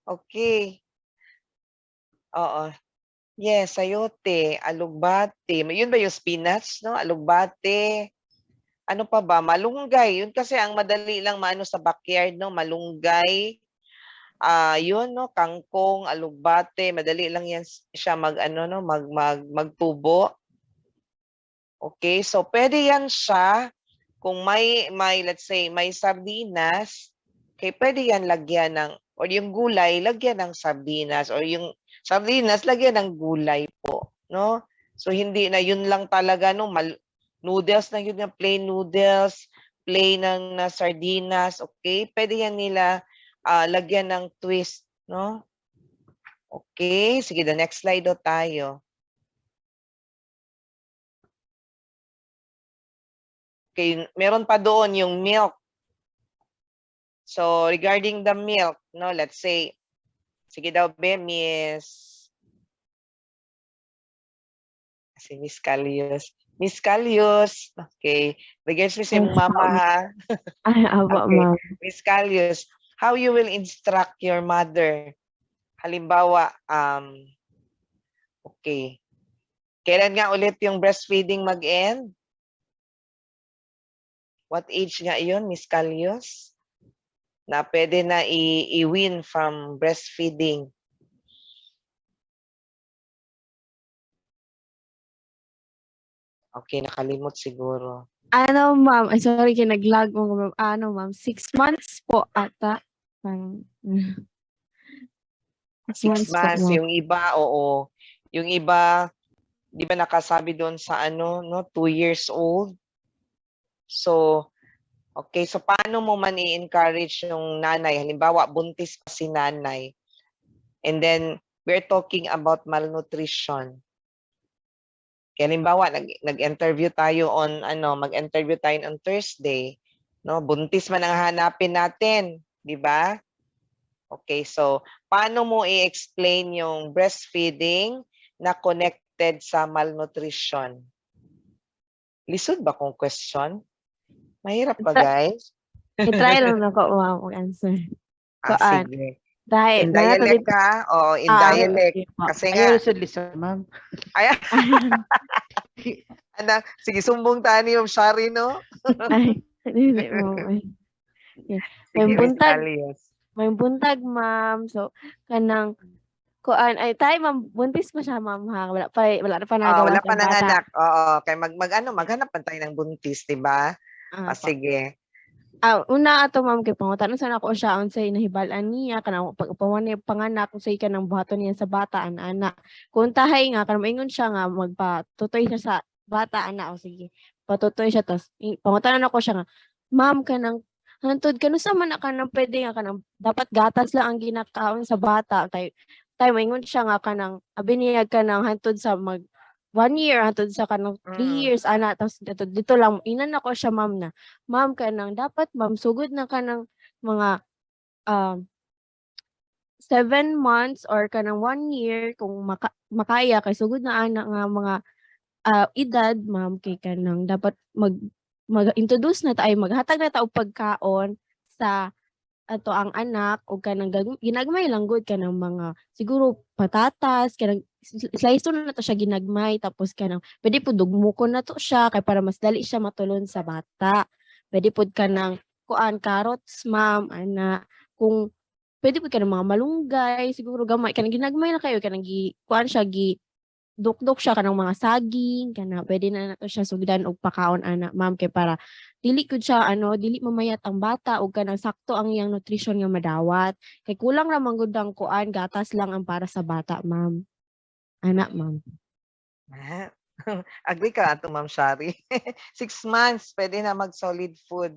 Okay. Oo. Yes, sayote, alugbati. Yun ba yung spinach, no? Alugbati. Ano pa ba? Malunggay. Yun kasi ang madali lang maano sa backyard, no? Malunggay. Yun, no? Kangkong, alugbate. Madali lang yan siya mag-ano, no? Magtubo. Okay, so pwede yan siya kung may let's say may sardinas, okay, pwede yan lagyan ng, or yung gulay lagyan ng sardinas, or yung sardinas lagyan ng gulay po, no? So hindi na yun lang talaga, no? Noodles na yun, plain noodles, plain ng sardinas, okay? Pwede yan nila lagyan ng twist, no? Okay, sige, the next slide do tayo. Okay, meron pa doon yung milk. So, regarding the milk, no, let's say, sige daw, be, Miss Calius. Miss Calius, okay. Regards mo si mama, ha? Ay, aba, Okay. ma'am. Miss Calius, how you will instruct your mother? Halimbawa, okay. Kailan nga ulit yung breastfeeding mag-end? What age nga yun, Miss Calius? Na pwede na i-win from breastfeeding. Okay, nakalimot siguro. Ano, ma'am? Ay, sorry, kinaglag mo, ma'am. Ano, ma'am? 6 months po ata. Parang, 6 6 months po, months. ma'am. Yung iba, oo. Yung iba, di ba nakasabi doon sa ano, no? 2 years old. So, okay. So, paano mo man i-encourage yung nanay? Halimbawa, buntis pa si nanay. And then, we're talking about malnutrition. Kaya halimbawa, nag-interview tayo on, mag-interview tayo on Thursday. No? Buntis man ang hanapin natin. Di ba? Okay, so, paano mo i-explain yung breastfeeding na connected sa malnutrition? Lisod ba kung question? Mahirap ba, guys? I-try lang ako, ma'am, mag-answer. Koan. Sige. Dahil, In dialect ka? O, in dialect. okay po. Kasi Ayaw nga, lisod-lisod, ma'am. ay, sige, sumbong tayo ni Ma'am Shari, no? Ay, hindi, ma'am. Ay. Okay. Sige, Miss buntag. Alias. May buntag, ma'am. So, kanang, kuan, ay, tayo, ma'am, buntis pa siya, ma'am, ha? Wala pa nagawa Wala sa pa bata. nanganak. Oo, kaya maghanap pa tayo ng buntis, di ba? Sige. Una ato, ma'am, kay pangutan sa nako siya unsay nahibalan niya kanang pagpawan panganak unsay kanang buhaton niya sa bata ana. Kung tahay nga kanang moingon siya nga magpatutoy siya sa bata ana, o sige. Patutoy siya tas pangutan ako siya nga, ma'am, kanang hantod kanu sa man kanang pwede nga kanang dapat gatas lang ang ginakaon sa bata kay moingon siya nga kanang abiniyag kanang hantod sa 1 year hantod sa kanang 3 years ana, tapos dito lang inan ako siya, ma'am, na ma'am kanang dapat, ma'am, sugod na kanang mga 7 months or kanang 1 year kung makaya kay sugod na ana nga mga edad, ma'am, kay kanang dapat mag-introduce na tayo, maghatag na ta og pagkaon sa ato ang anak o kanang ginagmay lang gud kanang mga siguro patatas kanang slice na to siya ginagmay tapos kanang pwede po dugmukon na to siya kay para mas dali siya matulon sa bata. Pwede po kanang kuan carrots ma'am ana kung pwede po kanang mga malunggay siguro gamay kanang ginagmay na kayo kanang kuan siya dukdok siya kanang mga saging kana pwede na nato siya sugdan og pakaon ana ma'am kay para dili gud siya dili mamayat ang bata og kanang sakto ang iyang nutrition nga madawat kay kulang ra man gud ang kuan gatas lang ang para sa bata ma'am ana ma'am. Ah, agree ka ato Ma'am Shari. 6 months pwede na mag solid food.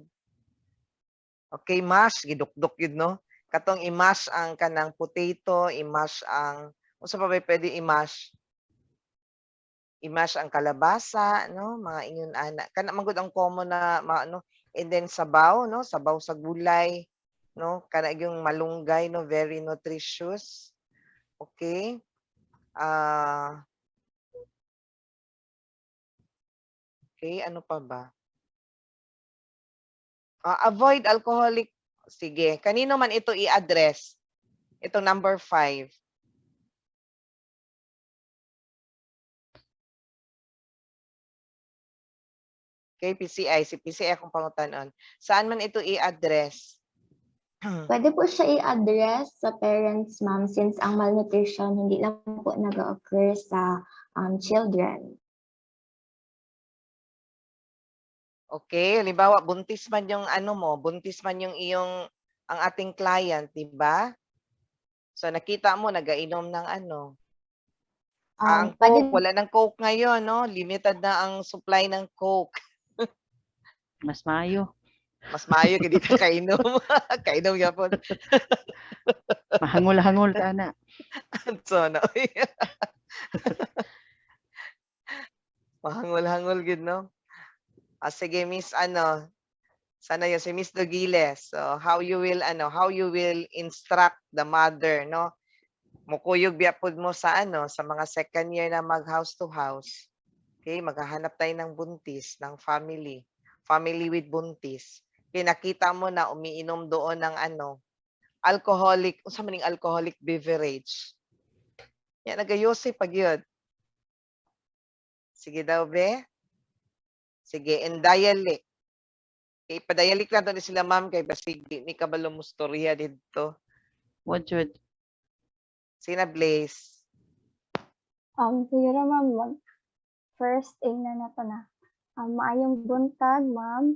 Okay, mash gidukdok yun no. Katong i-mash ang kanang potato, i-mash ang unsa pa ba pwede i-mash? I-mash ang kalabasa, no? Mga ingon ana. Kana man gud ang common na and then sabaw, no? Sabaw sa gulay, no? Kana yung malunggay, no? Very nutritious. Okay? Okay, ano pa ba? Avoid alcoholic. Sige, kanino man ito i-address? Ito number 5. Okay, PCI. Si PCI akong pangutanon. Saan man ito i-address? Pwede po siya i-address sa parents, ma'am, since ang malnutrition hindi lang po nag-occur sa children. Okay, halimbawa buntis man yung buntis man yung ang ating client, 'di ba? So nakita mo nagainom ng ang Coke, wala ng Coke ngayon, no? Limited na ang supply ng Coke. Mas maayo. Mas maayo kay di ka kainom. Kainom gyapon. Mahangol-hangol ta na. So no. Mahangol-hangol gid no. Sige Miss sana yun si Miss Dogiles. So how you will instruct the mother, no? Mukuyog biapod mo sa sa mga second year na mag house to house. Okay, maghahanap tayo ng buntis, ng family with buntis. Okay, nakita mo na umiinom doon ng alcoholic, unsa man ning alcoholic beverage. Yan nagayose pag yun. Sige daw be. Sige, in dialect. Okay, padayalik lang to sila ma'am kay basig ni kabalo mo storya dito. What should? Sina Blaze. Siguro ma'am, first aim na nato na. Maayong buntag, ma'am.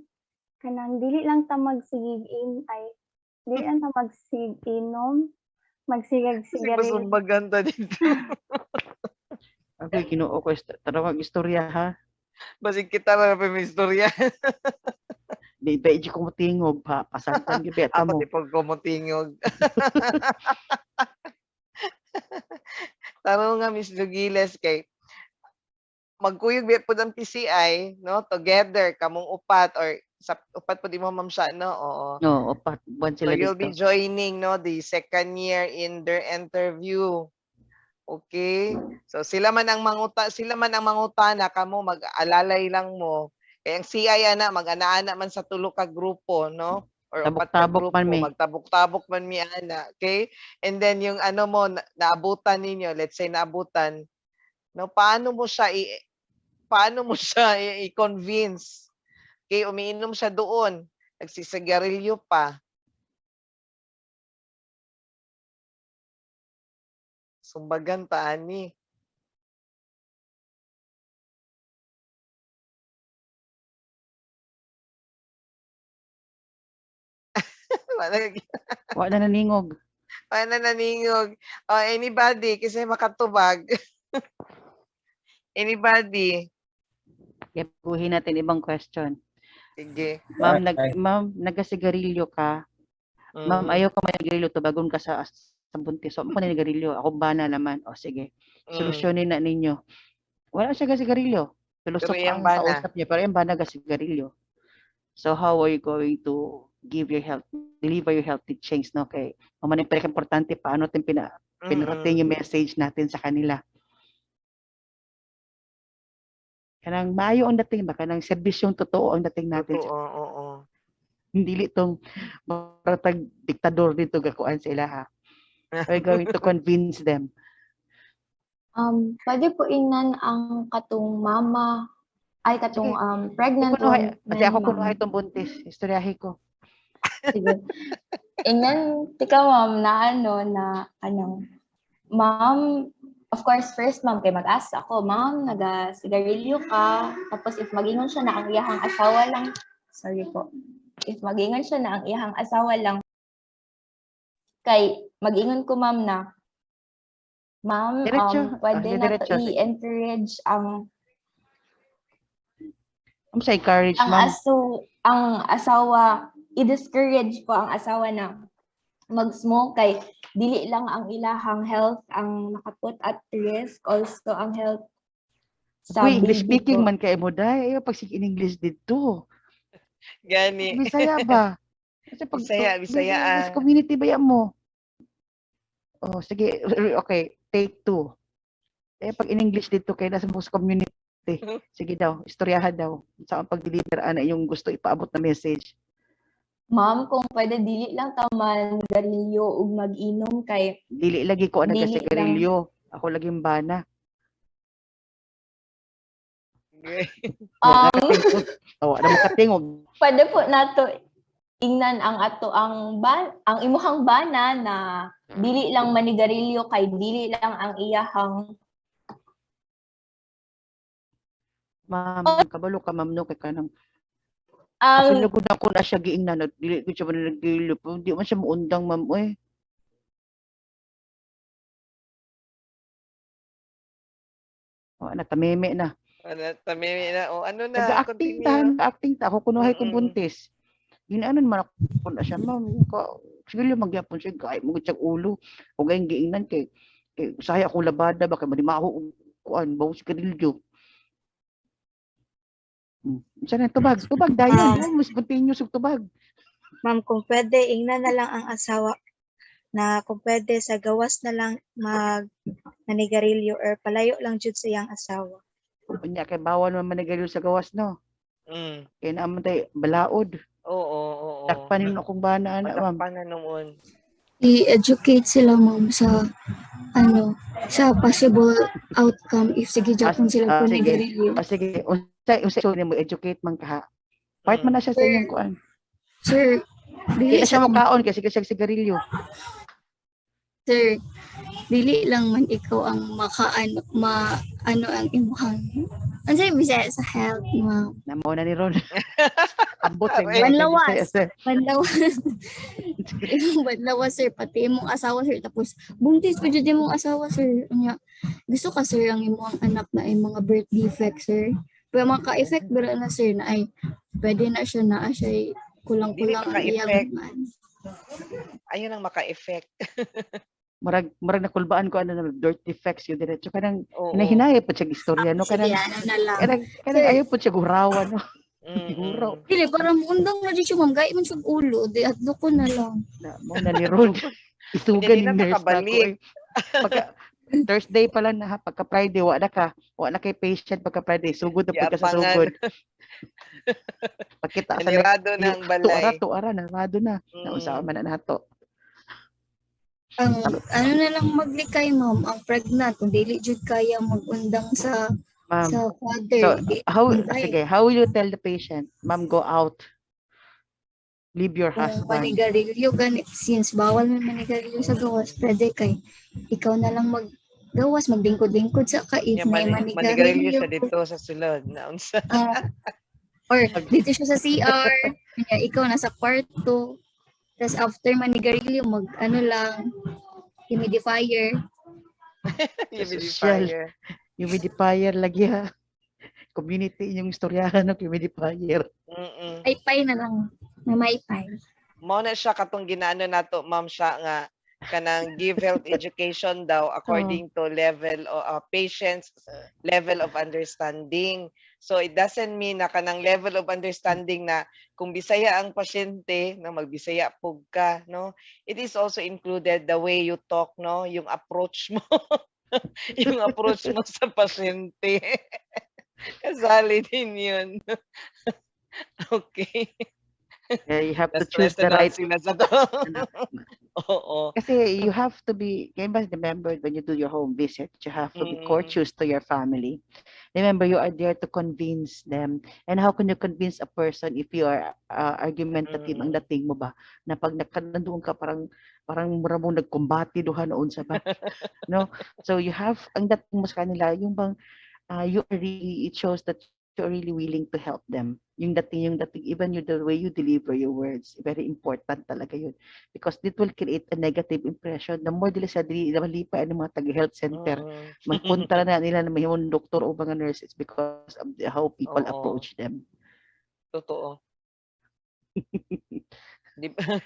Kanang dili lang ta magsigig-in dili lang ta magsigig-inom, magsigag-sigarilyo. Mas maganda dito. Okay, Ginoo ko tarawag istorya ha. Basig kita na pa may istorya. Di ba ko mo tingog pa pasantan gyud beta Ako mo. di pag kumutingog. Taro nga Miss Dogiles kay magkuyog biya po ng PCI, no? Together kamong upat or sa upat po di mo ma'am siya, no? Oo. No, upat buwan So sila you'll be dito. joining, no, the second year in their interview. Okay? So sila man ang mangutana kamo mag-alalay lang mo. Kaya ang CI ana mag-ana-ana man sa tulo ka grupo, no? Or upat ka Tabok-tabok grupo, man mi. magtabok-tabok man mi ana, okay? And then yung mo naabutan ninyo, let's say naabutan, no, paano mo siya i-convince? Okay, umiinom siya doon, nagsisigarilyo pa. Sumbagan pa ani. Wa na naningog. Paano naningog? Anybody kasi makatubag. Anybody? Ipuhin natin ibang question. Sige. Ma'am, nagasigarilyo ka. Ma'am, ayaw ka manigarilyo to bagon ka sa buntis. So, ako manigarilyo. Ako bana naman. O sige. Solusyonin na ninyo. Wala siya gasigarilyo. Pilosof Pero yung ang bana. kausap niya. Pero yung bana gasigarilyo. So, how are you going to deliver your healthy change, no? Kay, maman yung importante paano natin pinarating yung message natin sa kanila. Kanang maayo ang dating ba? Kanang serbisyong totoo ang dating natin. Oo. Hindi litong Para tag diktador dito gakuan sila ha. We're going to convince them. Pwede po ingnan ang katong mama, ay katong Sige. pregnant Kunuhay, woman, kasi ako ma'am. kunuhay itong buntis. Istoryahe ko. Sige. Ingnan, tika ma'am, na ma'am, of course, first ma'am, kay mag-ask ako, ma'am, naga-sigarilyo ka, tapos if magingon siya na ang iyahang asawa lang, sorry po, if magingon siya na ang iyahang asawa lang, kay mag-ingon ko ma'am na, ma'am, Diretso. pwede Sige, na diretso. to i-encourage ang Ano sa encourage, ma'am? ang asawa, i-discourage po ang asawa na mag-smoke kay dili lang ang ilahang health ang nakaput at risk, also ang health sa Uy, English baby speaking po. man kay mo dai. Ayaw pag sige in English dito. Gani. Bisaya ba? Kasi pag Bisaya sa community ba yan mo? Oh, sige. Okay, take 2. Eh, pag in English dito kay nasa most community. Sige daw, istoryahan daw. Sa pag-deliver ana yung gusto ipaabot na message. Ma'am, kung pwede dili lang ta man garilyo ug mag-inom kay Dili lagi ko ang Dili nagasigarilyo. Ako laging bana. Wala makatingog. pwede po nato ingnan ang ang imuhang bana na dili lang manigarilyo kay dili lang ang iyahang Ma'am, kabalo ka ma'am no kay kanang ang kasi lugod ako na siya giingnan dili ko siya man nagdilo. Hindi man siya muundang ma'am oy. Wala na tameme na. Tamimi na. O ano na, Nag-acting continue. acting ta ako kunuhay kong Mm-mm. buntis. Ginaanon man ako na siya ma'am. Sige magyapon siya kay mo gitsag ulo. O gayong giingnan kay saya akong labada baka manimaho kuan bawo si kadilyo. Siya na tubag dayon. Mas continuous og tubag. Ma'am, kung pwede, ingnan na lang ang asawa na kung pwede sa gawas na lang manigarilyo or palayo lang jud sa iyang asawa. Unya kay bawal man manigarilyo sa gawas no. Mm. Kay naman tay balaod. Oo. Takpanin akong bana ana ma'am. Matakpan na noon. I-educate sila ma'am sa sa possible outcome if sige Japon sila panigarilyo. Sige. Unsa mo educate man ka ha. Part man na siya sa inyong kuan. Sir, Dili siya makaon kasi siya sigarilyo. Sir, dili lang man ikaw ang ang imuhang Ano Bisaya sa health mo? Namo na ni Ron. Abot sa Banlawas. Banlawas sir, pati imong asawa sir. Tapos buntis pa dyan imong asawa sir. Gusto ka sir ang imong anak na ay mga birth defect sir. Pero maka-effect ba na sir na ay pwede na siya kulang-kulang ang iyang man. Ayun ang maka-effect. Marag nakulbaan ko dirt defects yun diretso kanang nahinaya pa siya istorya no kanang ayaw po siya gurawan no. Guraw. Dili parang undang na di siya ma'am gay man siya ulo di adto ko na lang. Mo na ni Ron. Isugan ni nurse na ko. Pagka Thursday pa lang na pagka Friday wa na kay patient pagka Friday sugod na pagka sa sugod. Pakita sa narado ng balay. Tuara narado na. Nausa man na nato. Ang na lang maglikay ma'am ang pregnant kung dili jud kaya magundang sa father. So how will you tell the patient, ma'am, go out, leave your husband? Manigarilyo ganit since bawal man manigarilyo sa gawas pwede kay ikaw na lang maggawas magdingkod-dingkod sa if may manigarilyo siya dito sa sulod na unsa. Or dito siya sa CR kanya ikaw nasa kwarto. Tapos after manigarilyo, lang, humidifier. Humidifier lagi ha. Community yung istoryahan ng humidifier. Maypay na lang. Maypay. Mo na siya katong ginaano nato ma'am siya nga kanang give health education daw according to level of patient's level of understanding. So it doesn't mean na kanang level of understanding na kung Bisaya ang pasyente, no, magbisaya pug ka, no. It is also included the way you talk, no, yung approach mo. Yung approach mo sa pasyente. Kasali din 'yun. Okay. You have to choose Na-stress the na right sila sa to. anak. Oo. Kasi you have to be, kaya ba remember when you do your home visit, you have to be courteous to your family. Remember, you are there to convince them. And how can you convince a person if you are argumentative? Ang dating mo ba? Na pag nandoon ka, parang mura mo nagkumbati duha noon sa ba? No? So you have, ang dating mo sa kanila, yung bang, you are really, it shows that you're really willing to help them. Yung dating, even you, the way you deliver your words, very important talaga yun. Because it will create a negative impression. The more dili sa malipa ng mga taga-health center, magpunta na nila na may mga doktor o mga nurses because of how people Oo. approach them. Totoo. Di ba?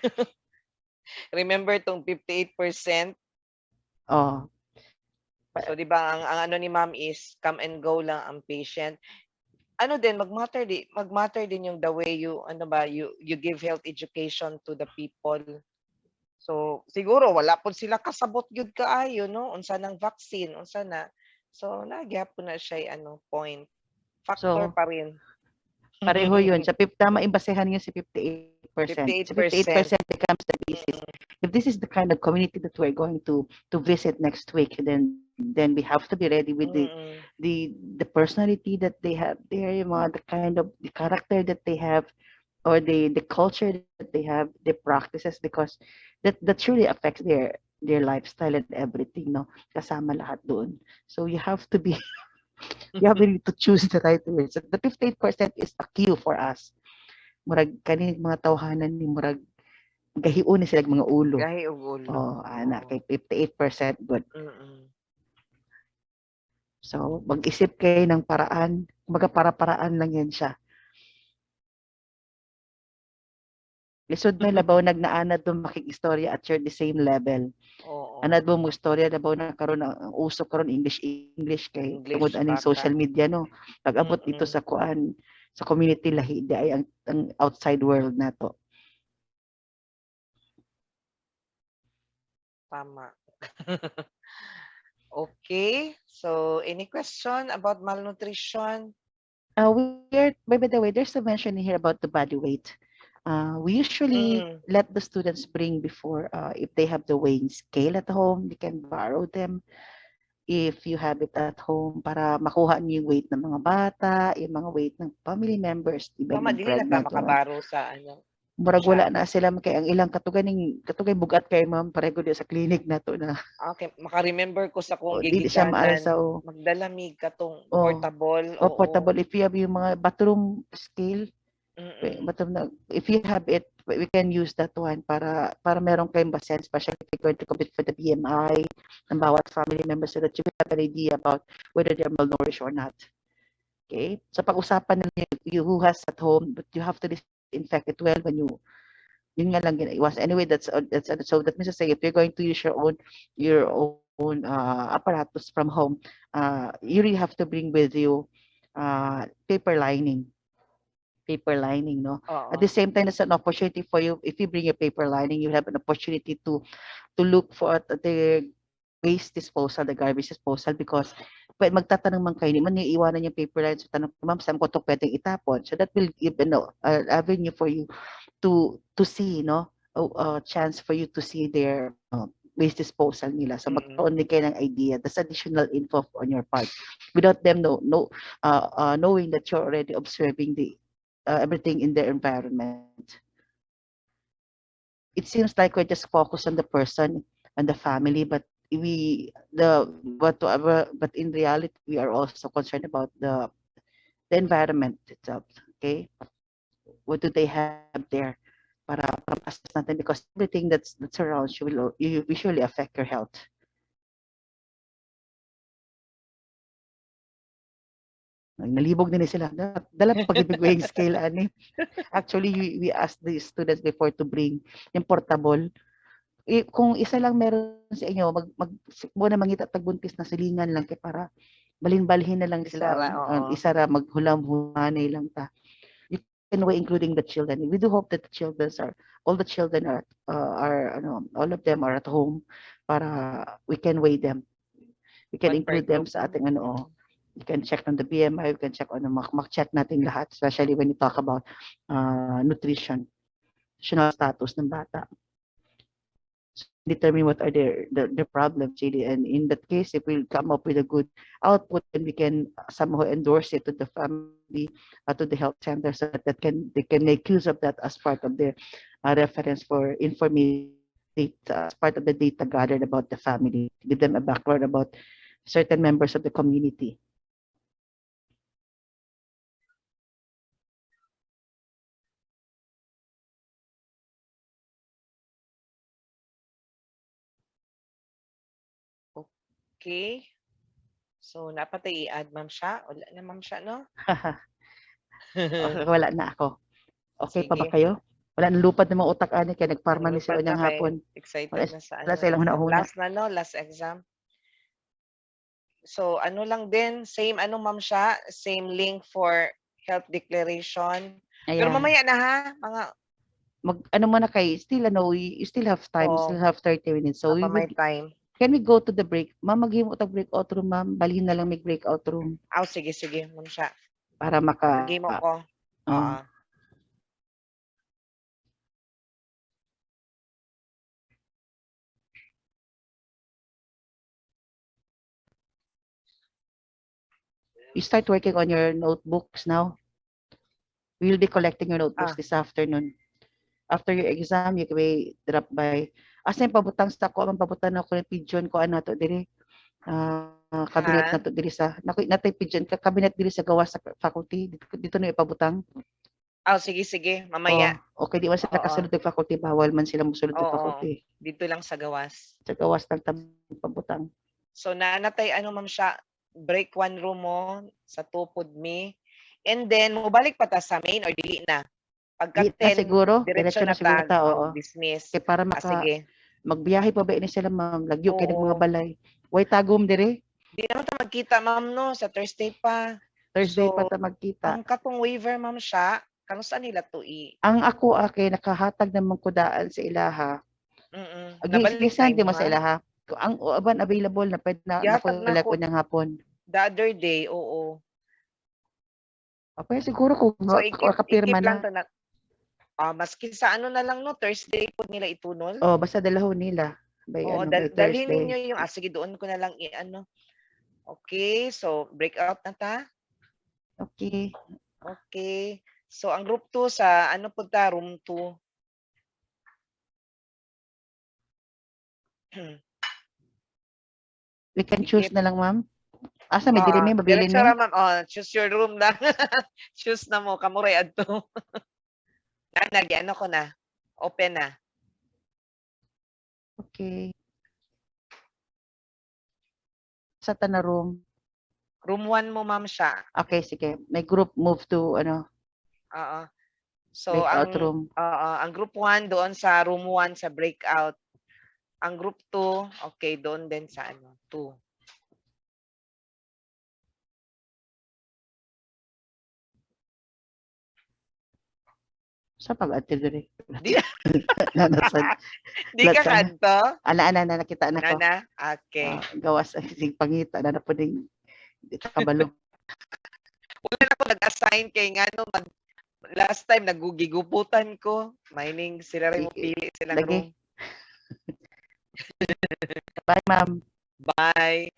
Remember tong 58%? Oh. So di ba ang ano ni ma'am is come and go lang ang patient. Ano din magmatter din yung the way you you give health education to the people. So siguro wala po sila kasabot gyud kaayo no unsa nang vaccine unsa na. So nagyapon na siya point. Factor So, pa rin. pareho yun. Sa tama imbasehan yun sa 58%. 58%. Sa 58% becomes the basis. If this is the kind of community that we're going to visit next week, then we have to be ready with the personality that they have there, the kind of the character that they have, or the culture that they have, the practices, because that truly affects their lifestyle and everything, no? Kasama lahat doon. So you have to be you have really to choose the right words. The 58% is a cue for us. Murag kaning mga tawhanan ni murag gahiun ni sila mga ulo. Gahi og ulo. Oh, ana kay 58% good. So, mag-isip kayo ng paraan. Kumbaga para-paraan lang yan siya. Lisod may labaw nagnaanad doon makikistorya at you're the same level. Oo. Anad mo istorya labaw na karon ang uso karon English kay tungod aning baka. social media no. Pag-abot dito sa kuan sa community lahi di ay ang outside world nato. Tama. Okay. So, any question about malnutrition? By the way, there's a mention here about the body weight. We usually let the students bring before, if they have the weighing scale at home, they can borrow them. If you have it at home, para makuha niyo yung weight ng mga bata, yung mga weight ng family members, even Tama, yung dili na pregnant ta makabaro sa Murag wala na sila kay ang ilang katugay bugat kay ma'am parego di sa clinic nato na. Okay, maka-remember ko sa kung Dili siya gigiganan. Magdala mig katong portable. Portable if you have yung mga bathroom scale. If you have it, we can use that one para meron kayong basen, especially if you're going to compete for the BMI ng bawat family member so that you have an idea about whether they're malnourished or not. Okay? So pag-usapan na you who has at home, but you have to disinfect it well when yun nga lang ginaiwas. Anyway, that's so that means to say if you're going to use your own apparatus from home, you really have to bring with you paper lining, no? At the same time, it's an opportunity for you. If you bring a paper lining, you have an opportunity to look for the waste disposal, the garbage disposal, because magtatanong man kayo, man yung iwanan yung paper line, so tanong, ma'am, saan ko ito pwedeng itapon? So that will give an avenue for you to see, no? A chance for you to see their waste disposal nila. So magkaroon din kayo ng idea. That's additional info on your part. Without them knowing that you're already observing the everything in their environment. It seems like we're just focused on the person and the family, but but in reality we are also concerned about the environment itself. Okay, what do they have there para process natin, because everything that surrounds you will visually affect your health. Nalibog din sila. Dala pag-weighing scale ani. Actually, we asked the students before to bring yung portable. Kung isa lang meron sa inyo, muna mangita tagbuntis na silingan lang kay para balhin-balhin na lang sila. Isara maghulam-humanay lang ta. You can weigh including the children. We do hope that all the children are all of them are at home para we can weigh them. We can include them sa ating you can check on the BMI, you can check on mag-check natin lahat, especially when you talk about nutrition. status ng bata. So, determine what are their problems really, and in that case, if we come up with a good output, then we can somehow endorse it to the family, to the health center, so that they can make use of that as part of their reference for information data, as part of the data gathered about the family, give them a background about certain members of the community. Okay. So, napatay i-add, ma'am siya? Wala na, ma'am siya, no? Okay, wala na ako. Okay pa ba Sige. kayo? Wala na lupad ng mga utak ani kaya nagparma ni sila Lumipad na niyang kay hapon. excited na sa Wala silang exam. hunahuna. Last na, no? Last exam. So, ano lang din, same ano, ma'am siya? Same link for health declaration. Pero Ayan. mamaya na, ha? Mga, Ano muna kay still you still have time, still have 30 minutes. So we may will, time. can we go to the break? Ma'am, maghimo tag breakout room, ma'am. Balhin na lang may breakout room Sige, sige, ma'am siya. para Lagi mo ko. Oo. You start working on your notebooks now. We will be collecting your notebooks this afternoon. After your exam, you may drop by. Asa yung pabutang sa ko, ang pabutan ako ng pigeon ko, ano to, diri. Cabinet na to, diri sa, natay pigeon, cabinet diri sa gawas sa faculty. Dito na ipabutang. Sige, sige. Mamaya. Okay, di man sila kasunod ng faculty. Bawal man sila musunod ng faculty. Dito lang sa gawas. Sa gawas ng pabutang. So, naanatay, ano, ma'am siya? Break one room mo sa tupod me. And then, mubalik pa ta sa main or dili na? Pagka 10, siguro, diretso na siguro ta, dismiss. dismiss. Kaya para Sige. magbiyahe pa ba ini sila, ma'am? Lagyo kay mga balay. Way tagom dire. Di naman ta magkita, ma'am, no? Sa Thursday pa. Thursday pa ta magkita. Ang katong waiver, ma'am siya, kanusta nila to Ang ako nakahatag ng mga kudaan sa ilaha. Nabalik Di mo sa ilaha. Ang aban available na pwede na Yatag ko ng hapon. The other day, oo. Okay, siguro kung So, kapirma na. Maski sa ano na lang, no? Thursday po nila itunol. Basta dalahon nila. By dalhin Thursday. ninyo yung, sige, doon ko na lang i-ano. Okay, so, breakout na ta. Okay. Okay. So, ang group 2 sa, ano po ta, room 2. We can choose na lang, ma'am. Asa may dili may mabilin Diretso ra, ma'am. Choose your room lang. Choose na mo. Kamuray adto. Ano ko na. Open na. Okay. Sa na room? Room 1 mo, ma'am siya. Okay, sige. May group move to, ano? So, breakout room. Ang group 1 doon sa room 1 sa breakout. Ang group 2, okay, doon din sa 2. Sa pag-atil dire. Di ka kanto? Ana nakita na ko. Ana, okay. Gawas sing pangita na po ding kabalo. Wala na ako nag-assign kay ngano last time nagugiguputan ko. Mining sila rin mo pili silang room. Bye, ma'am. Bye.